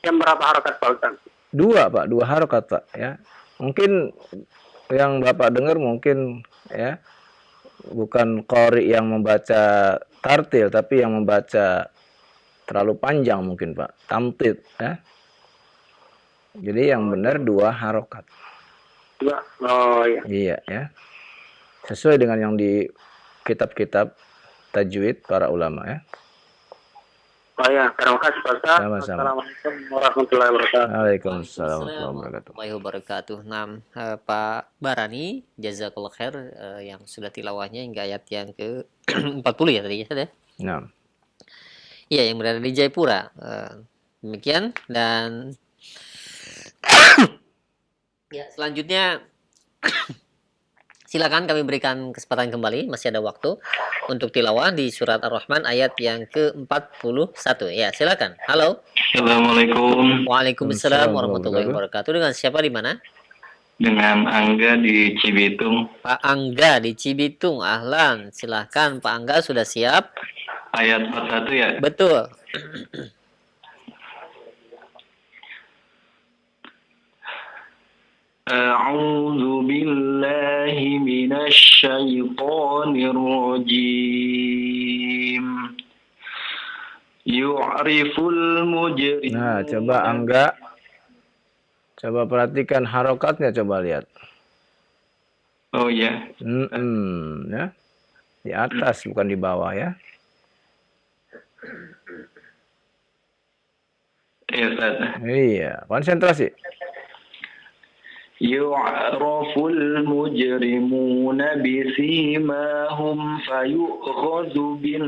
yang berapa rakaat Ustaz? 2 Pak, 2 harokat Pak ya. Mungkin yang Bapak dengar mungkin ya bukan qori yang membaca tartil tapi yang membaca terlalu panjang mungkin Pak, tamtid ya. Jadi yang benar 2 harokat. Oh iya. Iya ya. Sesuai dengan yang di kitab-kitab tajwid para ulama ya. Oh ya, terima kasih Pak Ustaz. Sama-sama. Assalamualaikum warahmatullahi wabarakatuh. Waalaikumsalam warahmatullahi wabarakatuh. warahmatullahi wabarakatuh. Nah, Pak Barani, jazakallah khair yang sudah tilawahnya hingga ayat yang ke 40 ya tadi ya, Ustaz ya. Nah, Iya, yang berada di Jayapura. Demikian dan ya selanjutnya silakan kami berikan kesempatan kembali, masih ada waktu untuk tilawah di surat Ar-Rahman ayat yang ke-41. Ya, silakan. Halo. Assalamualaikum, Waalaikumsalam warahmatullahi wabarakatuh. Dengan siapa di mana? dengan Angga di Cibitung. Pak Angga di Cibitung. Ahlan. Silakan Pak Angga, sudah siap? Ayat 41 ya. Betul. A'udzu billahi minasy syaithanir rajim. Yu'riful mujrim. nah coba Angga, coba perhatikan harokatnya, coba lihat. Oh ya. Ya. Di atas bukan di bawah ya. Ya, Ustaz. Iya, konsentrasi. Yu'raful mujrimuna bisimahum fayu'khadhu bin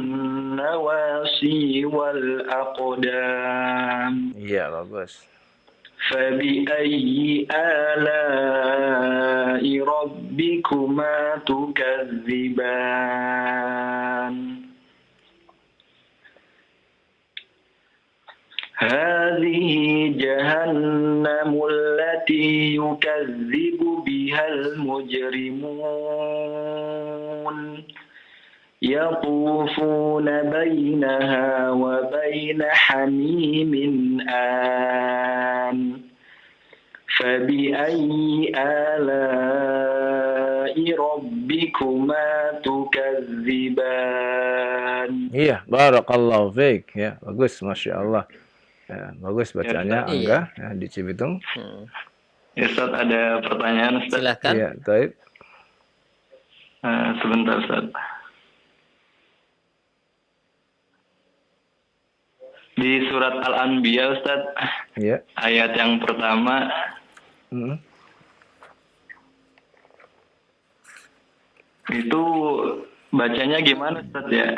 nawasi wal aqdam. Iya, bagus. فبأي آلاء ربكما تكذبان هذه جهنم التي يكذب بها المجرمون يطوفون بينها وبين حميم آن فبأي آلاء ربكما تكذبان. Iya, barakallahu fiik ya, bagus, masya Allah. Ya, bagus bacaannya Angga ya, di Cibitung. Ya, Ustaz, ada pertanyaan, Ustaz. Silakan. Iya, baik. Sebentar, Ustaz. Di surat Al-Anbiya, Ustaz, Iya. ayat yang pertama, itu bacanya gimana, Ustaz ya?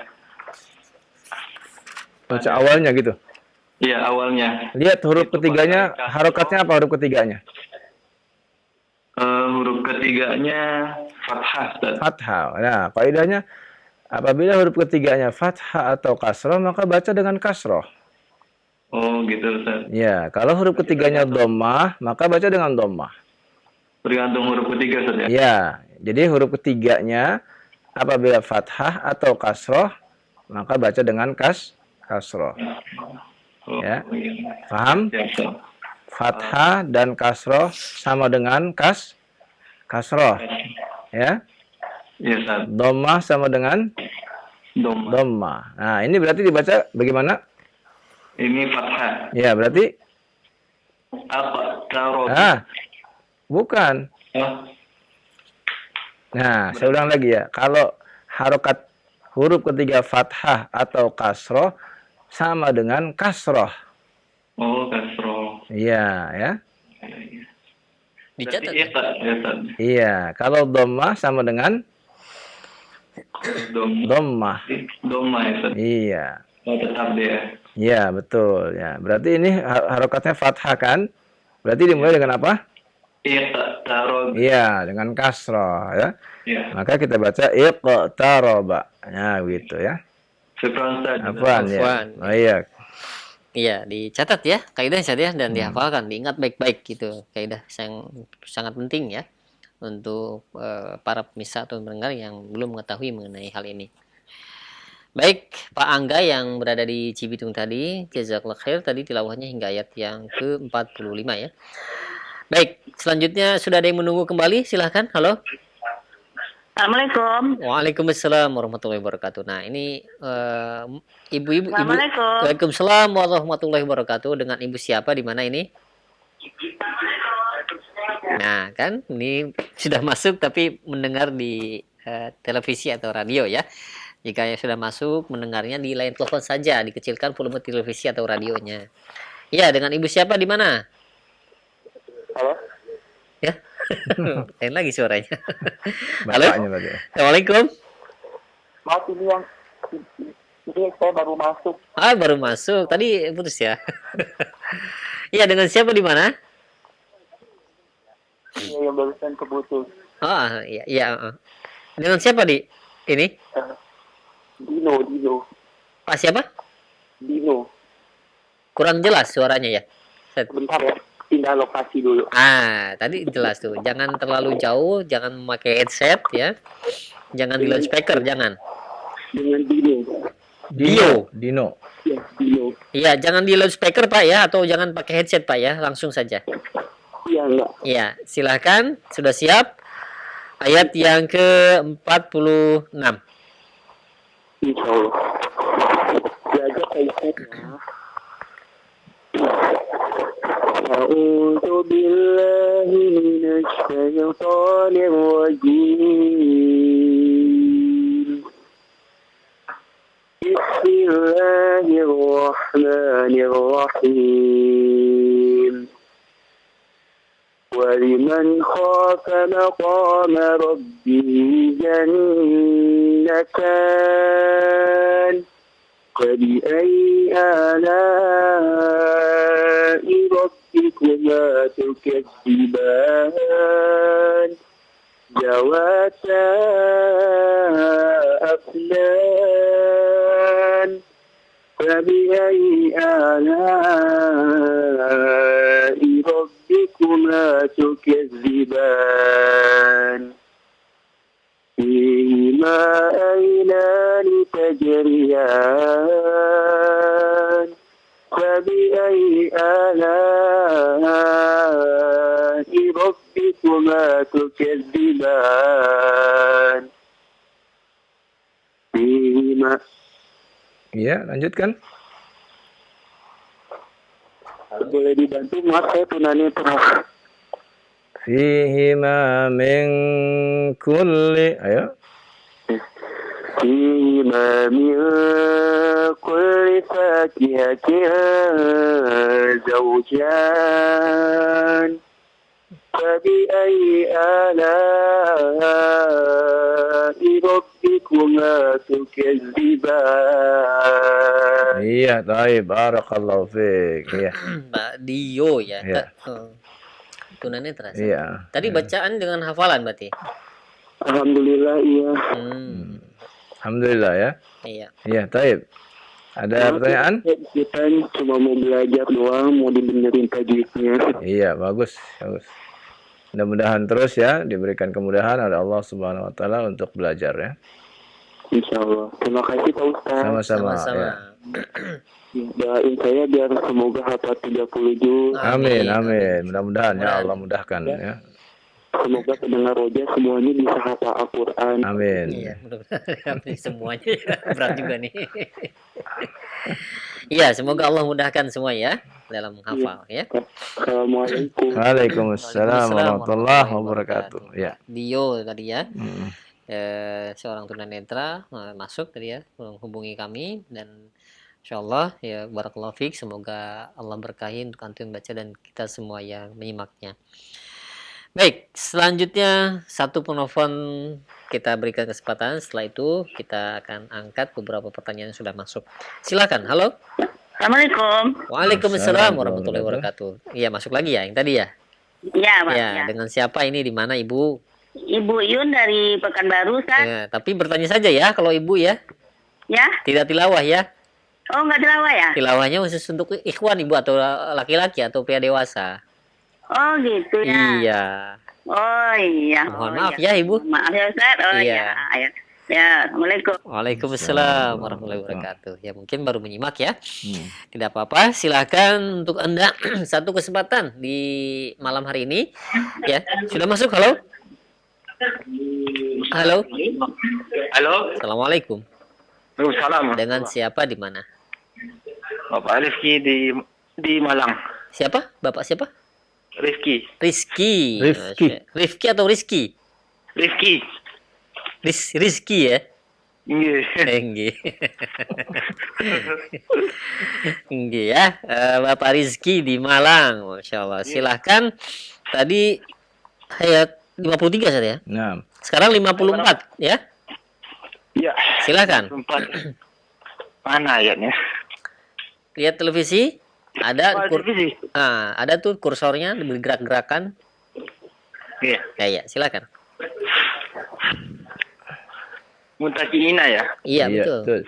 Baca awalnya gitu. Iya, awalnya. Lihat huruf ketiganya, harokatnya apa huruf ketiganya? Huruf ketiganya fathah, Ustaz. Fathah. Nah, kaidahnya apabila huruf ketiganya fathah atau kasroh, maka baca dengan kasroh. Oh, gitu, Ustaz. Ya, kalau huruf ketiganya dhammah, maka baca dengan dhammah. Tergantung huruf ketiga, Ustaz ya? Ya, jadi huruf ketiganya apabila fathah atau kasroh, maka baca dengan kasroh. Oh, Ya. iya. Paham? Ya, Ustaz. Fathah dan kasroh sama dengan kasroh. Ya. Iya, Ustaz. Dhammah sama dengan Doma. dhammah. Nah, ini berarti dibaca bagaimana? Ini fathah. Ya, berarti Apa? Tarot. bukan. Oh, Nah, saya ulang lagi ya. Kalau harokat huruf ketiga fathah atau kasroh sama dengan kasroh. oh, kasroh. Iya, ya. Dicatat. Berarti Iqra, ya, Ustaz. Iya, kalau dhammah sama dengan dhammah. Doma, ya, Ustaz. Iya. Oh, tetap dia. Iya, betul ya. Berarti ini harokatnya fathah kan? Berarti dimulai dengan apa? Iqtarab. Iya, dengan kasroh ya. Ya. Maka kita baca iqtaraba. Nah, gitu ya. Syukran, Ustaz. Afwan ya. Afwan. Oh iya. Iya, dicatat ya kaidah ya dan dihafalkan, diingat baik-baik gitu. Kaidah yang sangat penting ya untuk para pemirsa atau pendengar yang belum mengetahui mengenai hal ini. Baik, Pak Angga yang berada di Cibitung tadi, jazakallah khair, tadi tilawahnya hingga ayat yang ke-45 ya. Baik, selanjutnya sudah ada yang menunggu kembali, silahkan. Halo. Assalamualaikum. Waalaikumsalam warahmatullahi wabarakatuh. Nah, ini ibu-ibu. Assalamualaikum. Waalaikumsalam warahmatullahi wabarakatuh. Dengan ibu siapa di mana ini? Nah, kan ini sudah masuk tapi mendengar di televisi atau radio ya. Jika yang sudah masuk, mendengarnya di line telepon saja, dikecilkan volume televisi atau radionya. Iya, dengan ibu siapa di mana? Halo? Ya, lain lagi suaranya. Halo, Bapaknya berarti. assalamualaikum. Maaf ini saya baru masuk. Ah, baru masuk. Tadi putus ya. Iya, dengan siapa di mana? Ini yang barusan keputus. Oh, iya, iya. Dengan siapa di ini? Dino. Pak siapa? Dino. Kurang jelas suaranya ya. Bentar ya, pindah lokasi dulu. Ah, tadi jelas tuh. Jangan terlalu jauh, jangan memakai headset ya. Jangan di loudspeaker, jangan. Dengan Dino. Dino. Ya, Dino. Iya, jangan di loudspeaker Pak ya, atau jangan pakai headset Pak ya, langsung saja. Iya, enggak. Iya, silahkan. Sudah siap? Ayat yang ke-46. Insya Allah. Belajar kaitannya. A'udzu billahi minasy syaithanir rajim. Bismillahirrahmanirrahim. وَلِمَنْ خَافَ مَقَامَ رَبِّهِ جَنَّتَانِ فَبِأَيِّ آلَاءِ رَبِّكُمَا تُكَذِّبَانِ ذَوَاتَا أَفْنَانٍ فَبِأَيِّ آلَاءِ رَبِّكُمَا تُكَذِّبَانِ فِيهِمَا عَيْنَانِ تَجْرِيَانِ فَبِأَيِّ آلَاءِ رَبِّكُمَا تُكَذِّبَانِ فِيهِمَا. Iya, lanjutkan. Boleh dibantu? Maaf, saya tunanetra. Fihima min kulli. Ayo. فيهما من كل فاكهة زوجان فبأي آلاء ربكما تكذبان. Iya, baik. Barakallahu fiik. Iya. Mbak Dio ya. Iya. Tunanetra. Iya. Tadi bacaan dengan hafalan berarti. Alhamdulillah, iya. Alhamdulillah ya. Iya. Iya, taib. Ada pertanyaan? Kita cuma mau belajar doang, mau dibenerin tajwidnya. Iya, bagus, bagus. Mudah-mudahan terus ya diberikan kemudahan oleh Allah Subhanahu wa taala untuk belajar ya. Insya Allah. Terima kasih Pak Ustaz. Sama-sama. Sama-sama. Ya. Doain saya biar semoga hafal 30 juz. Amin, amin. Mudah-mudahan ya Allah mudahkan ya. Semoga pendengar roja semuanya bisa hafal Al-Quran. Amin. Iya, mudah-mudahan semuanya berat juga nih. Iya, semoga Allah mudahkan semua ya dalam menghafal ya. Assalamualaikum. Waalaikumsalam warahmatullahi wabarakatuh. Ya. Dio tadi ya. Seorang tunanetra masuk tadi ya, menghubungi kami dan insyaallah ya barakallahu fiik, semoga Allah berkahi untuk antum baca dan kita semua yang menyimaknya. Baik, selanjutnya satu penelpon kita berikan kesempatan, setelah itu kita akan angkat beberapa pertanyaan yang sudah masuk. Silakan. Halo. Assalamualaikum. Waalaikumsalam warahmatullahi wabarakatuh. Iya, masuk lagi ya yang tadi ya. Iya, Pak. Ya, Ya. dengan siapa ini, di mana Ibu? Ibu Yun dari Pekanbaru, Ustaz. Ya, tapi bertanya saja ya kalau Ibu ya. Ya? Tidak tilawah ya. Oh, nggak tilawah ya? Tilawahnya khusus untuk ikhwan Ibu atau laki-laki atau pria dewasa. Oh, gitu ya. Iya. Oh, iya. Mohon Oh, maaf iya. ya Ibu. Maaf ya, Ustaz. Oh, Iya. iya. Ya. Ya, Assalamualaikum. Waalaikumsalam warahmatullahi wabarakatuh. Ya mungkin baru menyimak ya. Tidak apa-apa. Silakan untuk Anda satu kesempatan di malam hari ini. Ya, sudah masuk. Halo. Halo. Halo. Assalamualaikum. Waalaikumsalam. Dengan siapa di mana? Bapak Rizky di Malang. Siapa? Bapak siapa? Rizky. Rizky. Rizky. Rifki atau Rizky? Rizky. Rizky ya. Nggih. Nggih. Nggih ya. Bapak Rizky di Malang. Masya Allah. Silahkan. Tadi ayat 53 saja ya. Nah, Sekarang 54 ya. Ya. Silakan. Tempat mana ayatnya? Lihat televisi. Ada televisi. ada tuh kursornya bergerak-gerakan. Iya. Ya, silakan. Mutakiina ya. Iya, betul.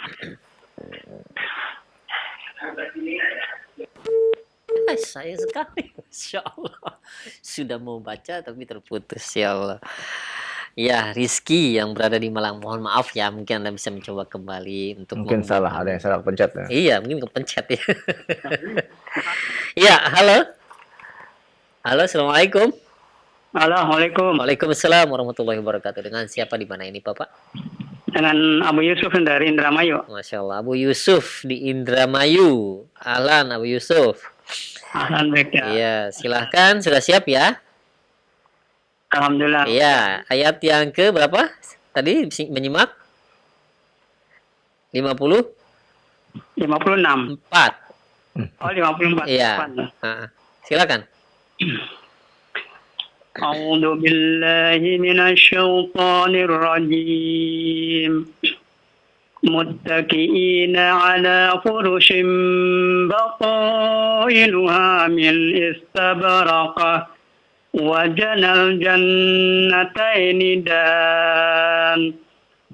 Saya sekali, Masya Allah. Sudah mau baca tapi terputus, ya Allah. Ya, Rizky yang berada di Malang, mohon maaf ya, mungkin Anda bisa mencoba kembali untuk mungkin salah, ada yang salah pencet ya. Iya, mungkin kepencet ya. Ya, halo. Halo, Assalamualaikum. Assalamualaikum. Waalaikumsalam warahmatullahi wabarakatuh. Dengan siapa di mana ini, Bapak? Dengan Abu Yusuf dari Indramayu. Masya Allah, Abu Yusuf di Indramayu. Ahlan, Abu Yusuf. Ahlan baik ya. Iya, silahkan. Sudah siap ya? Alhamdulillah. Iya, ayat yang ke berapa? Tadi menyimak? 50? 56. 4. Oh, 54. Iya. Silakan. A'udzu billahi minasy syaithanir rajim. Muttaqiina 'ala furushin batainuha min istabraqah wa janal jannataini dan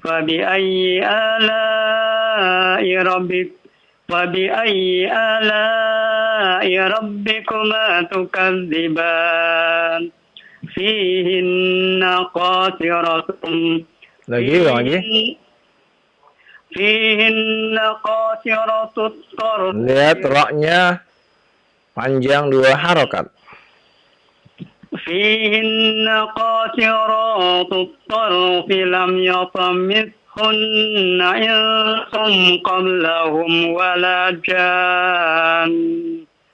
fabi'ayyi ala'i rabbikuma tukadziban fihinna qasiratun fihinna qasiratut tarf. Lihat roknya panjang 2 harokat. fihinna qasiratut tarf lam yatamithunna insum qablahum wala jan.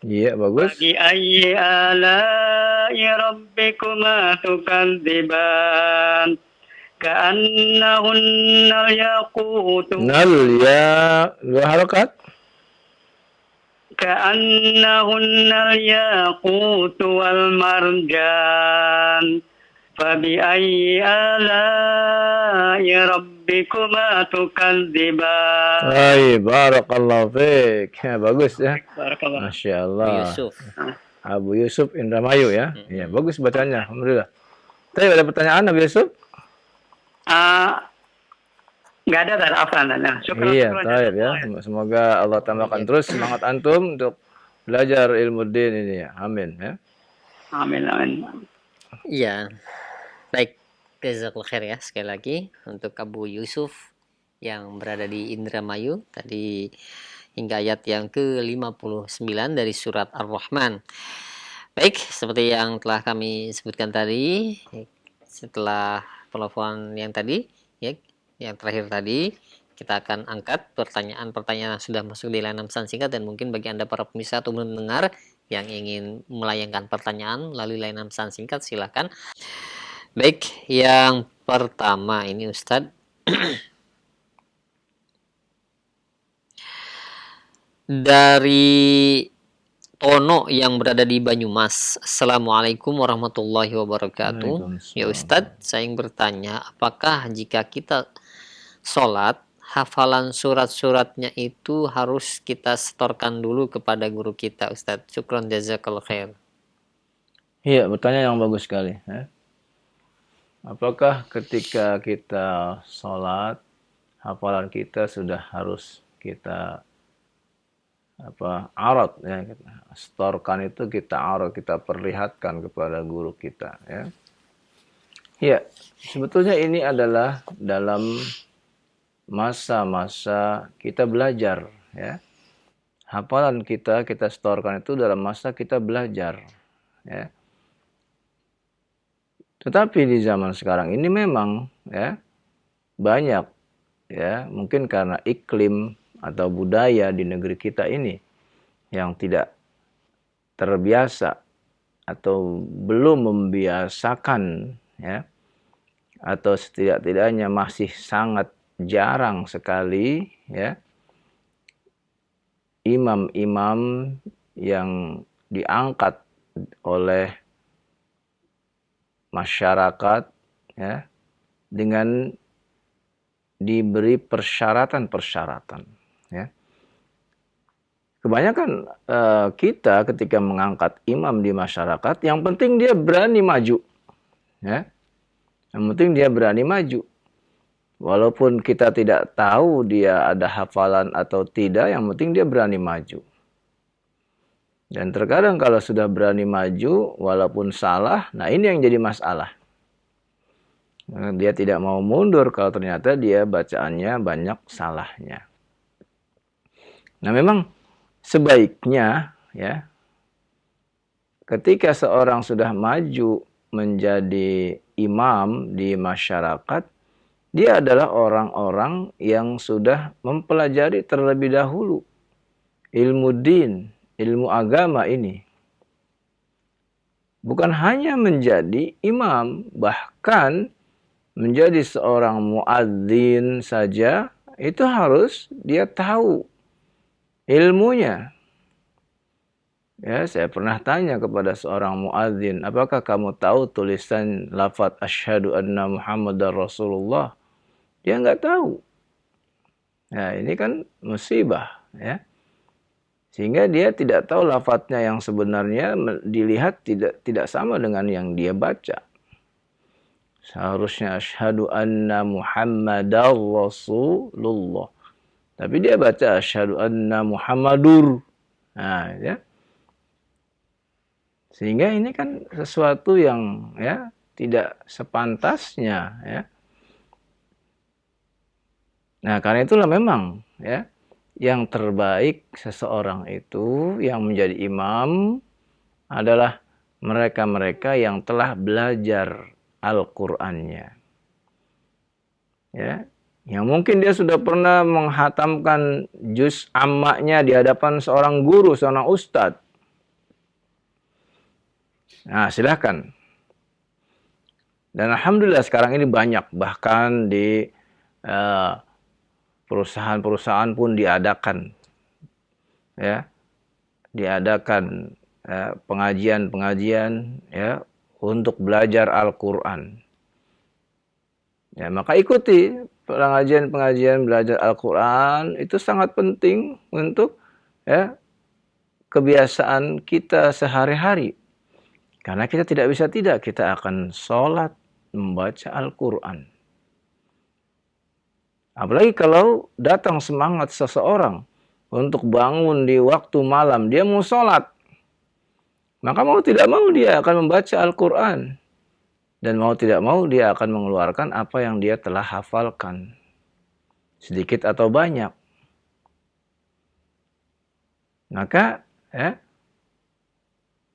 Iya, bagus. Bi ayyi ala'i rabbikuma tukadziban ka'annahunna yaqutu Ya 2 harokat. ka'annahunna yaqutu wal marjan fabi ayyi ala'i rabbikuma tukadziban. Hai, barakallahu fiik. Ya, bagus ya. Barakallah. Masya Allah. Yusuf. Abu Yusuf Indramayu ya. Iya, bagus bacanya. Alhamdulillah. Tapi ada pertanyaan Abu Yusuf? Nggak ada dari Afan. Iya, taib ya. Semoga Allah tambahkan terus semangat antum untuk belajar ilmu din ini ya. Amin ya. Amin, amin. Iya. Baik. Jazakallahu khair ya sekali lagi untuk Abu Yusuf yang berada di Indramayu tadi hingga ayat yang ke-59 dari surat Ar-Rahman. Baik, seperti yang telah kami sebutkan tadi, setelah telepon yang tadi ya, yang terakhir tadi, kita akan angkat pertanyaan-pertanyaan yang sudah masuk di layanan pesan singkat, dan mungkin bagi Anda para pemirsa atau mendengar yang ingin melayangkan pertanyaan melalui layanan pesan singkat, silakan. Baik, yang pertama ini Ustadz. Dari Tono yang berada di Banyumas. Assalamualaikum warahmatullahi wabarakatuh. Ya Ustadz, saya ingin bertanya, apakah jika kita sholat, hafalan surat-suratnya itu harus kita setorkan dulu kepada guru kita, Ustadz? Syukron jazakallahu khair. Iya, pertanyaan yang bagus sekali ya. Apakah ketika kita sholat, hafalan kita sudah harus kita arad ya, setorkan itu kita arad, kita perlihatkan kepada guru kita ya. Ya, sebetulnya ini adalah dalam masa-masa kita belajar ya. Hafalan kita setorkan itu dalam masa kita belajar ya. Tetapi di zaman sekarang ini memang ya banyak ya, mungkin karena iklim atau budaya di negeri kita ini yang tidak terbiasa atau belum membiasakan ya, atau setidak-tidaknya masih sangat jarang sekali ya imam-imam yang diangkat oleh masyarakat ya dengan diberi persyaratan-persyaratan ya. Kebanyakan kita ketika mengangkat imam di masyarakat, yang penting dia berani maju ya. Yang penting dia berani maju. Walaupun kita tidak tahu dia ada hafalan atau tidak, yang penting dia berani maju. Dan terkadang kalau sudah berani maju, walaupun salah, nah ini yang jadi masalah. Dia tidak mau mundur kalau ternyata dia bacaannya banyak salahnya. Nah memang sebaiknya ya, ketika seorang sudah maju menjadi imam di masyarakat, dia adalah orang-orang yang sudah mempelajari terlebih dahulu ilmu din, ilmu agama ini. Bukan hanya menjadi imam, bahkan menjadi seorang muadzin saja, itu harus dia tahu ilmunya. Ya, saya pernah tanya kepada seorang muadzin, apakah kamu tahu tulisan lafaz asyhadu anna Muhammadar Rasulullah? Dia nggak tahu. Nah, ini kan musibah, ya. Sehingga dia tidak tahu lafadznya yang sebenarnya dilihat tidak sama dengan yang dia baca. Seharusnya asyhadu anna Muhammadar Rasulullah. Tapi dia baca asyhadu anna Muhammadur. Nah, ya. Sehingga ini kan sesuatu yang ya tidak sepantasnya ya. Nah, karena itulah memang ya yang terbaik seseorang itu yang menjadi imam adalah mereka-mereka yang telah belajar Al-Qur'annya. Ya, yang mungkin dia sudah pernah menghatamkan juz ammaknya di hadapan seorang guru, seorang ustadz. Nah, silahkan. Dan alhamdulillah sekarang ini banyak, bahkan di perusahaan-perusahaan pun diadakan, ya, diadakan pengajian-pengajian ya untuk belajar Al-Qur'an. Ya, maka ikuti pengajian-pengajian belajar Al-Qur'an, itu sangat penting untuk ya kebiasaan kita sehari-hari. Karena kita tidak bisa tidak, kita akan sholat membaca Al-Qur'an. Apalagi kalau datang semangat seseorang untuk bangun di waktu malam, dia mau sholat. Maka mau tidak mau dia akan membaca Al-Qur'an. Dan mau tidak mau dia akan mengeluarkan apa yang dia telah hafalkan. Sedikit atau banyak. Maka ya,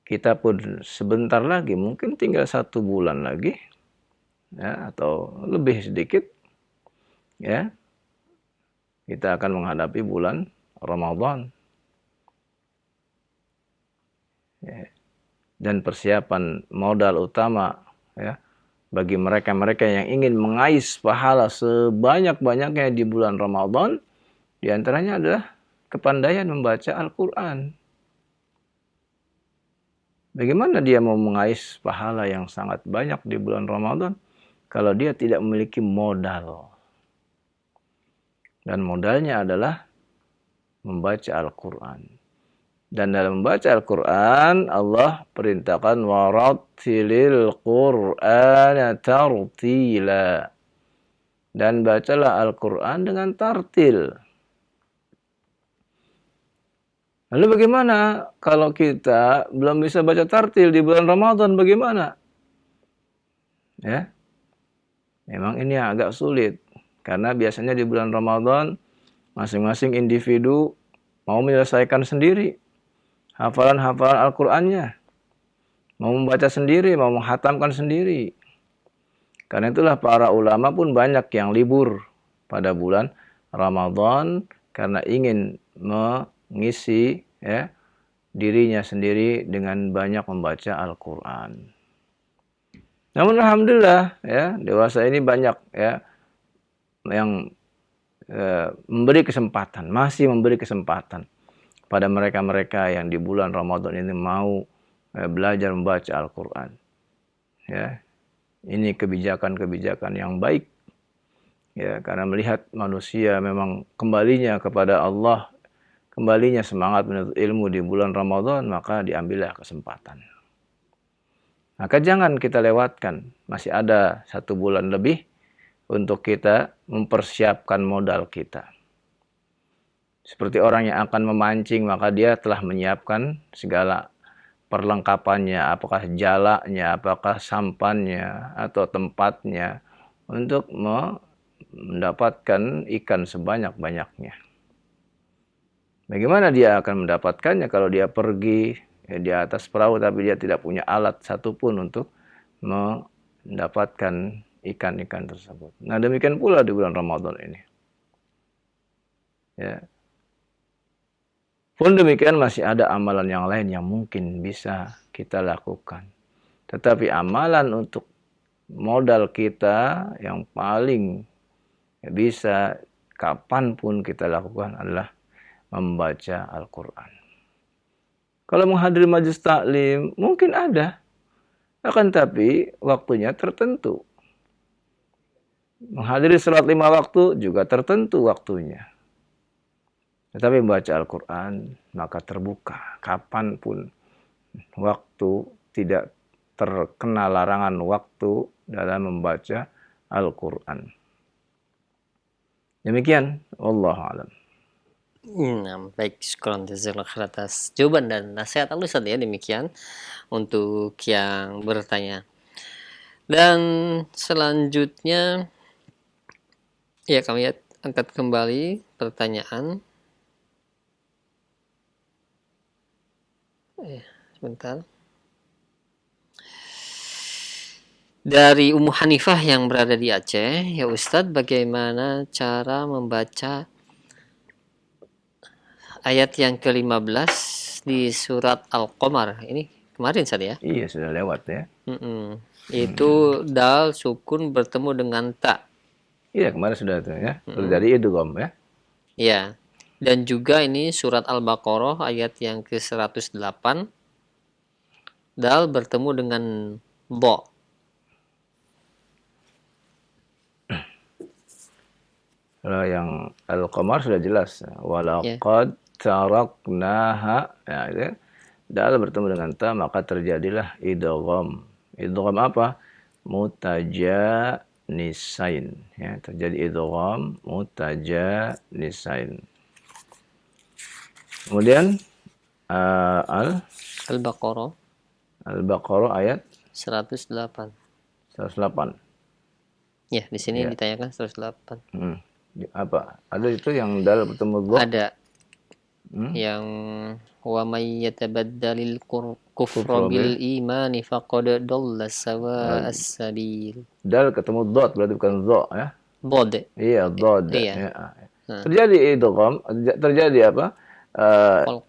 kita pun sebentar lagi, mungkin tinggal 1 bulan lagi. Ya, atau lebih sedikit. Ya, kita akan menghadapi bulan Ramadan. Ya. Dan persiapan modal utama ya bagi mereka-mereka yang ingin mengais pahala sebanyak-banyaknya di bulan Ramadan, di antaranya adalah kepandaian membaca Al-Qur'an. Bagaimana dia mau mengais pahala yang sangat banyak di bulan Ramadan kalau dia tidak memiliki modal? Dan modalnya adalah membaca Al-Qur'an. Dan dalam membaca Al-Qur'an, Allah perintahkan warattilil Qur'ana tartila. Dan bacalah Al-Qur'an dengan tartil. Lalu bagaimana kalau kita belum bisa baca tartil di bulan Ramadan, bagaimana? Ya. Memang ini agak sulit. Karena biasanya di bulan Ramadan, masing-masing individu mau menyelesaikan sendiri hafalan-hafalan Al-Qur'annya. Mau membaca sendiri, mau menghatamkan sendiri. Karena itulah para ulama pun banyak yang libur pada bulan Ramadan karena ingin mengisi ya dirinya sendiri dengan banyak membaca Al-Qur'an. Namun alhamdulillah ya, dewasa ini banyak ya yang memberi kesempatan, masih memberi kesempatan pada mereka-mereka yang di bulan Ramadan ini mau belajar membaca Al-Quran. Ya, ini kebijakan-kebijakan yang baik. Ya, karena melihat manusia memang kembalinya kepada Allah, kembalinya semangat menuntut ilmu di bulan Ramadan, maka diambillah kesempatan. Maka jangan kita lewatkan, masih ada 1 bulan lebih untuk kita mempersiapkan modal kita. Seperti orang yang akan memancing, maka dia telah menyiapkan segala perlengkapannya, apakah jalanya, apakah sampannya, atau tempatnya, untuk mendapatkan ikan sebanyak-banyaknya. Bagaimana dia akan mendapatkannya kalau dia pergi di atas perahu tapi dia tidak punya alat satupun untuk mendapatkan ikan-ikan tersebut. Nah, demikian pula di bulan Ramadan ini. Ya. Pun demikian masih ada amalan yang lain yang mungkin bisa kita lakukan. Tetapi amalan untuk modal kita yang paling bisa kapanpun kita lakukan adalah membaca Al-Quran. Kalau menghadiri majelis taklim mungkin ada, akan tapi waktunya tertentu. Menghadiri salat 5 waktu juga tertentu waktunya. Tetapi membaca Al-Quran maka terbuka kapanpun waktu, tidak terkena larangan waktu dalam membaca Al-Quran. Demikian, wallahu a'lam. Nah, baik, syukran jazakallahu khair atas jawaban dan nasihat Al-Ustaz ya, demikian untuk yang bertanya. Dan selanjutnya ya kami angkat kembali pertanyaan. Sebentar. Dari Ummu Hanifah yang berada di Aceh, ya Ustadz, bagaimana cara membaca ayat yang ke-15 di surat Al-Qamar? Ini kemarin saja ya? Iya, sudah lewat ya. Itu dal sukun bertemu dengan ta. Iya, kemarin sudah itu ya. Terjadi idgham ya. Iya. Dan juga ini surat Al-Baqarah ayat yang ke-108. Dal bertemu dengan bo. Kalau yang Al-Qamar sudah jelas. Walaqad taraknaha. Ya, itu. Dal bertemu dengan ta, maka terjadilah idgham. Idgham apa? Mutajanisain. Ya, terjadi idgham mutajanisain. Kemudian Al-Baqarah ayat 108. 108. Ya, di sini Ya. ditanyakan 108. Apa? Ada itu yang dal bertemu dha? Ada. Yang wa may yatabaddalil kufra bil imani faqad dalla sawa'as sabil. Dal ketemu dot berarti bukan dha ya. Bod. Iya, dad. Iya. Ya. Terjadi idgham, terjadi apa?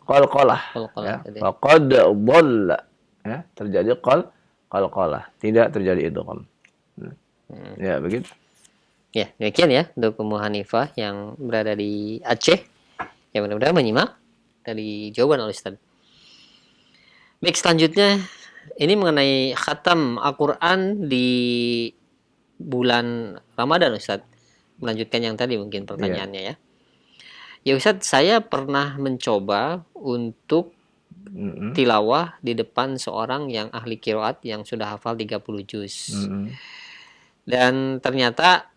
Qalqalah. Ya. Faqad dhalla. Ya, terjadi qalqalah. Tidak terjadi idgham. Ya, begitu. Ya, demikian ya untuk Ummu Hanifah yang berada di Aceh. Ya, mudah-mudahan menyimak dari jawaban Al-Ustaz. Baik, selanjutnya ini mengenai khatam Al-Quran di bulan Ramadan, Ustaz. Melanjutkan yang tadi mungkin pertanyaannya ya. Ya Ustaz, saya pernah mencoba untuk tilawah di depan seorang yang ahli qiraat yang sudah hafal 30 juz. Dan ternyata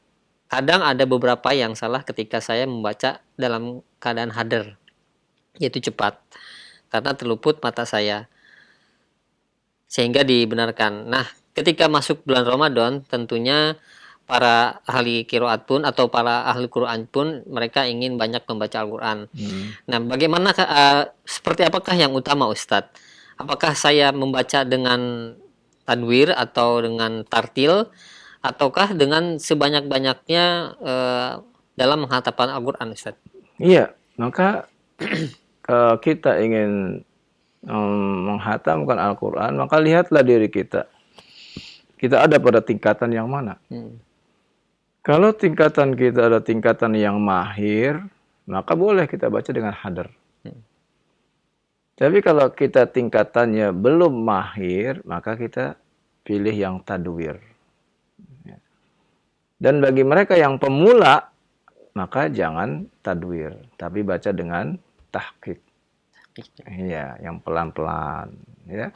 kadang ada beberapa yang salah ketika saya membaca dalam keadaan hadar, yaitu cepat, karena terluput mata saya, sehingga dibenarkan. Nah, ketika masuk bulan Ramadan, tentunya para ahli qiraat pun atau para ahli Quran pun mereka ingin banyak membaca Al-Quran. Nah, bagaimana seperti apakah yang utama Ustadz? Apakah saya membaca dengan tadwir atau dengan tartil, ataukah dengan sebanyak-banyaknya dalam menghafalkan Al-Quran, Ustaz? Iya, maka kalau kita ingin menghatamkan Al-Quran, maka lihatlah diri kita. Kita ada pada tingkatan yang mana? Kalau tingkatan kita ada tingkatan yang mahir, maka boleh kita baca dengan hadar. Tapi kalau kita tingkatannya belum mahir, maka kita pilih yang tadwir. Dan bagi mereka yang pemula, maka jangan tadwir, tapi baca dengan tahqiq. Iya, yang pelan-pelan, ya.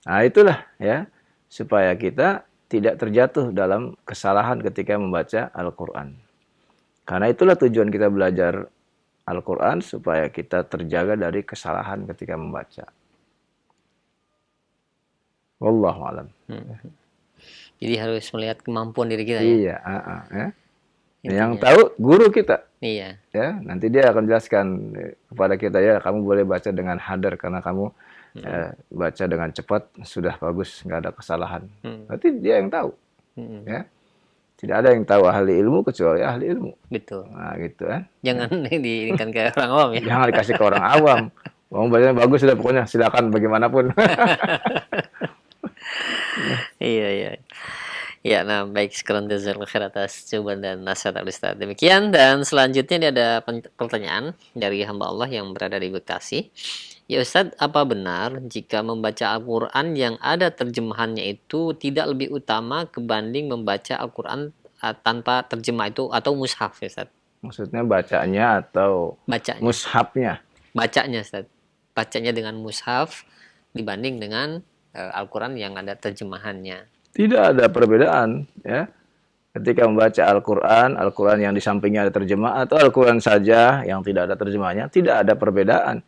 Nah, itulah ya, supaya kita tidak terjatuh dalam kesalahan ketika membaca Al-Qur'an. Karena itulah tujuan kita belajar Al-Qur'an, supaya kita terjaga dari kesalahan ketika membaca. Wallahu a'lam. Jadi harus melihat kemampuan diri kita ya. Iya, ya. Yang tahu guru kita. Iya. Ya, nanti dia akan jelaskan kepada kita, ya, kamu boleh baca dengan hadar karena kamu baca dengan cepat sudah bagus, nggak ada kesalahan. Berarti dia yang tahu. Ya. Tidak ada yang tahu ahli ilmu kecuali ahli ilmu. Betul. Nah, gitu kan. Jangan diinginkan ke orang awam ya. Jangan dikasih ke orang awam. Kamu bacanya bagus sudah, pokoknya silakan bagaimanapun. Iya, iya. Ya, nah baik, sekarang jazakallahu khair atas jawaban dan nasihat Al-Ustaz. Demikian, dan selanjutnya ini ada pertanyaan dari hamba Allah yang berada di Bekasi. Ya Ustadz, apa benar jika membaca Al-Quran yang ada terjemahannya itu tidak lebih utama kebanding membaca Al-Quran tanpa terjemah itu atau mushaf ya Ustadz? Maksudnya bacanya atau Bacanya. mushafnya? Bacanya Ustadz. Bacanya dengan mushaf dibanding dengan Al-Quran yang ada terjemahannya. Tidak ada perbedaan, ya. Ketika membaca Al-Quran, Al-Quran yang di sampingnya ada terjemah atau Al-Quran saja yang tidak ada terjemahnya, tidak ada perbedaan.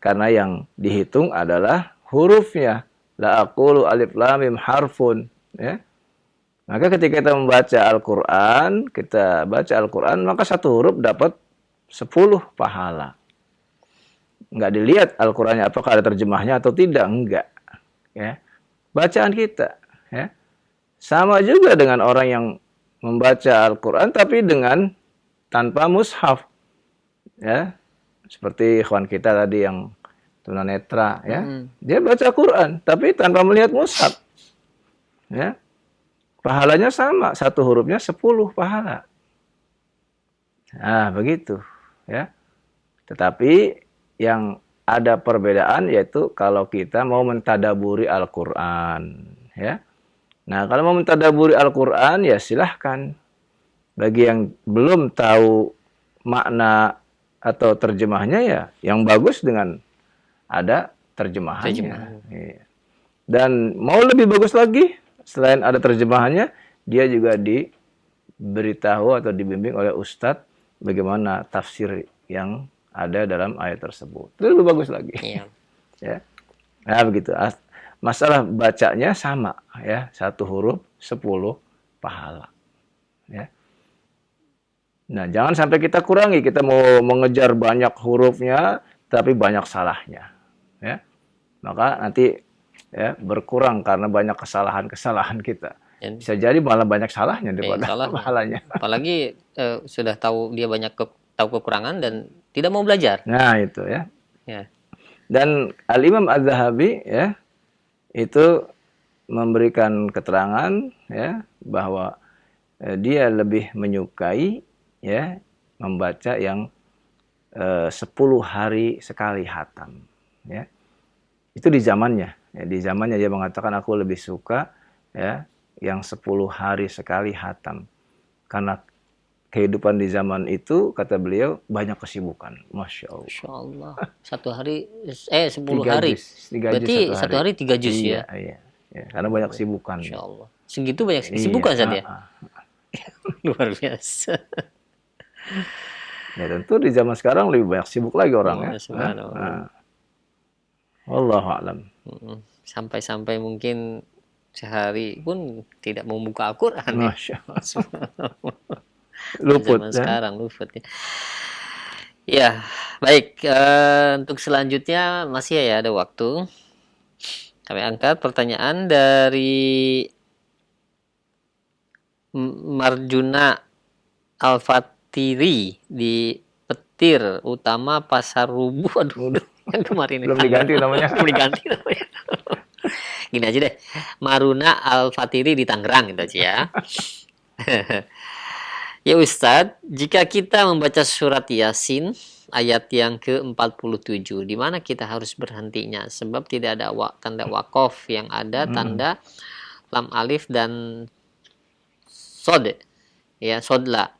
Karena yang dihitung adalah hurufnya. La aqulu alif lam mim harfun, ya. Maka ketika kita membaca Al-Quran, kita baca Al-Quran, maka satu huruf dapat 10 pahala. Enggak dilihat Al-Qurannya apakah ada terjemahnya atau tidak, enggak. Ya. Bacaan kita, ya. Sama juga dengan orang yang membaca Al-Quran tapi dengan tanpa mushaf, ya. Seperti ikhwan kita tadi yang tunanetra, ya. Dia baca Quran tapi tanpa melihat mushaf, ya. Pahalanya sama, satu hurufnya 10 pahala. Nah, begitu, ya. Tetapi yang ada perbedaan yaitu kalau kita mau mentadaburi Al-Quran, ya. Nah, kalau mau mentadaburi Al-Quran, ya silahkan. Bagi yang belum tahu makna atau terjemahnya, ya yang bagus dengan ada terjemahannya. Iya. Dan mau lebih bagus lagi, selain ada terjemahannya, dia juga diberitahu atau dibimbing oleh ustadz bagaimana tafsir yang ada dalam ayat tersebut. Itu lebih bagus lagi. Iya. Ya. Nah, begitu. Masalah bacanya sama, ya, satu huruf 10 pahala, ya. Nah, jangan sampai kita kurangi, kita mau mengejar banyak hurufnya tapi banyak salahnya, ya. Maka nanti, ya, berkurang karena banyak kesalahan-kesalahan kita. Bisa jadi malah banyak salahnya daripada pahalanya. Apalagi sudah tahu dia banyak tahu kekurangan dan tidak mau belajar. Nah, itu, ya. Ya. Dan Al-Imam Az-Zahabi, ya, itu memberikan keterangan, ya, bahwa dia lebih menyukai, ya, membaca yang 10 hari sekali hatam, ya. Itu di zamannya, ya, di zamannya dia mengatakan aku lebih suka, ya, yang 10 hari sekali hatam. Karena kehidupan di zaman itu, kata beliau, banyak kesibukan. Masya Allah. Masya Allah. Satu hari, 10 hari. Berarti satu hari 3 juz, iya, ya? Iya. Ya, karena banyak kesibukan. Masya Allah. Segitu banyak kesibukan saja. Ya? Luar biasa. Ya, tentu di zaman sekarang lebih banyak sibuk lagi orang, ya. Wallahu a'lam. Sampai-sampai mungkin sehari pun tidak membuka Al-Quran. Masya Allah. Luput, zaman sekarang luput, ya. Ya, baik. Untuk selanjutnya masih ya ada waktu. Kami angkat pertanyaan dari Marjuna Al-Fatiri di Petir Utama Pasar Rubuh. Aduh, yang kemarin belum diganti namanya. Belum diganti namanya. Gini aja deh, Maruna Al-Fatiri di Tangerang gitu aja ya. Ya Ustadz, jika kita membaca surat Yasin ayat yang ke-47, di mana kita harus berhentinya? Sebab tidak ada tanda wakof, yang ada tanda lam alif dan sod, ya sodla,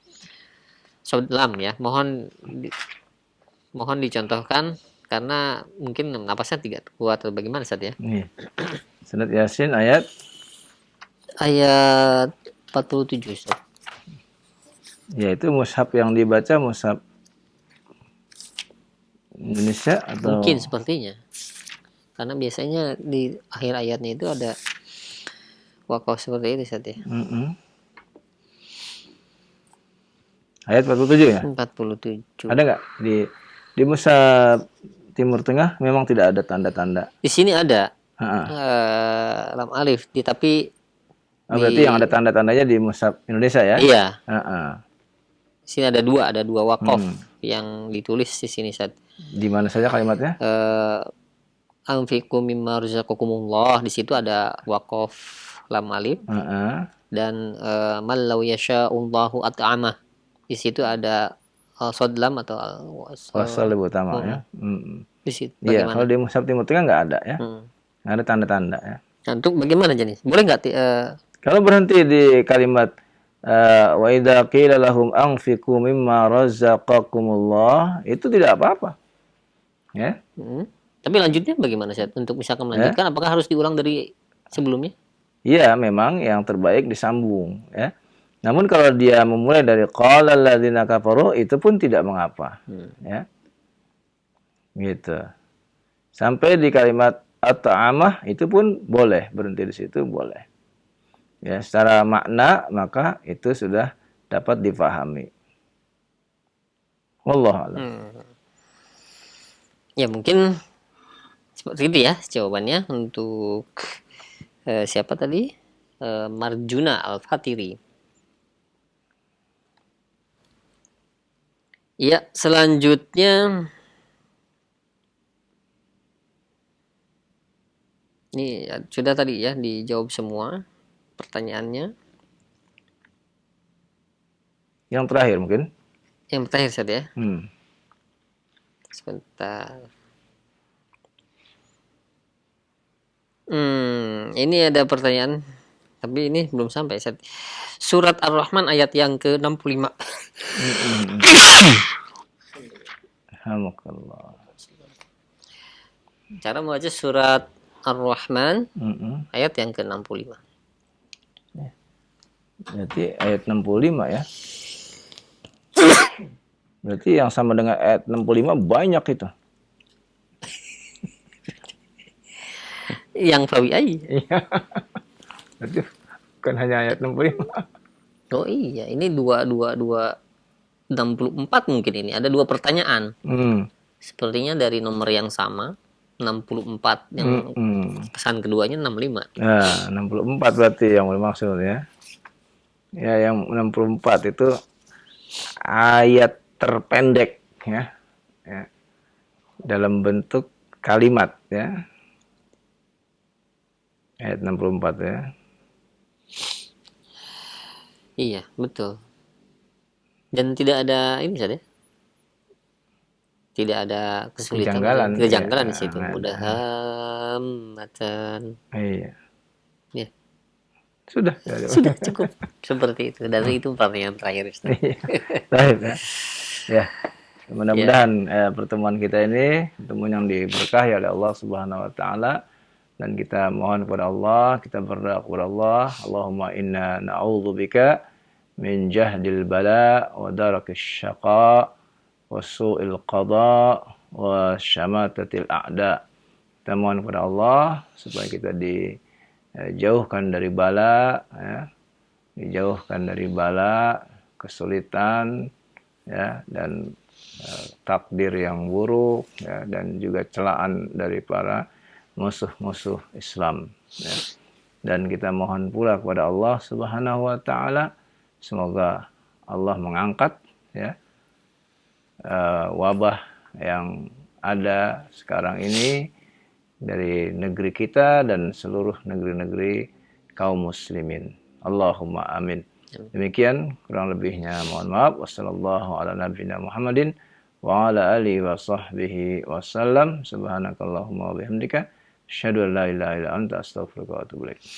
sodlam ya. Mohon dicontohkan karena mungkin napasnya tidak kuat atau bagaimana Ustadz ya? Nih. Surat Yasin ayat Ayat 47 Ustadz. yaitu mushaf yang dibaca mushaf Indonesia atau Mungkin sepertinya. Karena biasanya di akhir ayatnya itu ada wakaf seperti itu Ustadz ya. Ayat 47 ya? 47. Ada nggak di mushaf Timur Tengah memang tidak ada tanda-tanda. Di sini ada Ha-ha. lam alif, tapi Berarti yang ada tanda-tandanya di mushaf Indonesia ya? iya. Ha-ha. Di sini ada dua wakaf yang ditulis di sini Ustadz. Di mana saja kalimatnya? Anfiqu mimma razaqakumullah, di situ ada wakaf lam alif. Ha-ha. Dan man law yasha'ullahu at'amah, di situ ada sodlam atau Wasal lebih utama ya. di situ Iya, bagaimana? kalau di mushaf Timur Tengah nggak ada ya. Nggak ada tanda-tanda ya. Nah, untuk bagaimana jenis? Boleh nggak Kalau berhenti di kalimat wa idza qila lahum anfiqu mimma razaqakumullah, itu tidak apa-apa. Ya. Tapi lanjutnya bagaimana Ustaz? Untuk misalkan melanjutkan, apakah harus diulang dari sebelumnya? Iya, memang yang terbaik disambung ya. Namun kalau dia memulai dari qala alladziina kafaru, itu pun tidak mengapa. Ya. Gitu. Sampai di kalimat at-ta'amah itu pun boleh, berhenti di situ boleh. Ya, secara makna maka itu sudah dapat difahami. Wallahu a'lam. Ya mungkin seperti itu ya jawabannya untuk siapa tadi? Marjuna Al-Fatiri. Ya, selanjutnya ini ya, sudah tadi ya dijawab semua pertanyaannya. Yang terakhir mungkin. Yang terakhir saja ya. Sebentar. Ini ada pertanyaan, tapi ini belum sampai. Surat Ar-Rahman ayat yang ke-65. Alhamdulillah. Cara membaca surat Ar-Rahman ayat yang ke-65. Berarti ayat 65 ya. Berarti yang sama dengan ayat 65 banyak itu. Yang Fawi ai. Iya. Berarti bukan hanya ayat 65. Oh iya, ini 64 mungkin ini. Ada dua pertanyaan. Sepertinya dari nomor yang sama, 64 yang pesan keduanya 65. Nah, 64 berarti yang bermaksud ya. Ya, yang 64 itu ayat terpendek ya. Ya. Dalam bentuk kalimat ya. Ayat 64 ya. Iya, betul. Dan tidak ada ini saja. Tidak ada kesulitan, kejanggalan di situ. Mudahamatan. Iya. Ya. Sudah Cukup seperti itu. Dan itu pertanyaan terakhir. Baik ya. Ya. Mudah-mudahan pertemuan kita ini pertemuan yang diberkahi oleh Allah Subhanahu wa taala, dan kita mohon kepada Allah, kita berdoa kepada Allah, Allahumma inna na'udzubika min jahdil bala wa darakis syaqa wa su'il qada wa syamatatil a'da. Kita mohon kepada Allah supaya kita dijauhkan dari bala ya, dijauhkan dari bala, kesulitan ya, dan takdir yang buruk ya, dan juga celaan dari para musuh-musuh Islam ya. Dan kita mohon pula kepada Allah Subhanahu wa taala semoga Allah mengangkat ya wabah yang ada sekarang ini dari negeri kita dan seluruh negeri-negeri kaum muslimin. Allahumma amin. Demikian kurang lebihnya mohon maaf. Wassallallahu ala nabiyina Muhammadin wa ala alihi wa sahbihi wasallam. Subhanakallahumma wa bihamdika asyhadu an la ilaha illa anta astaghfiruka wa atubu ilaik.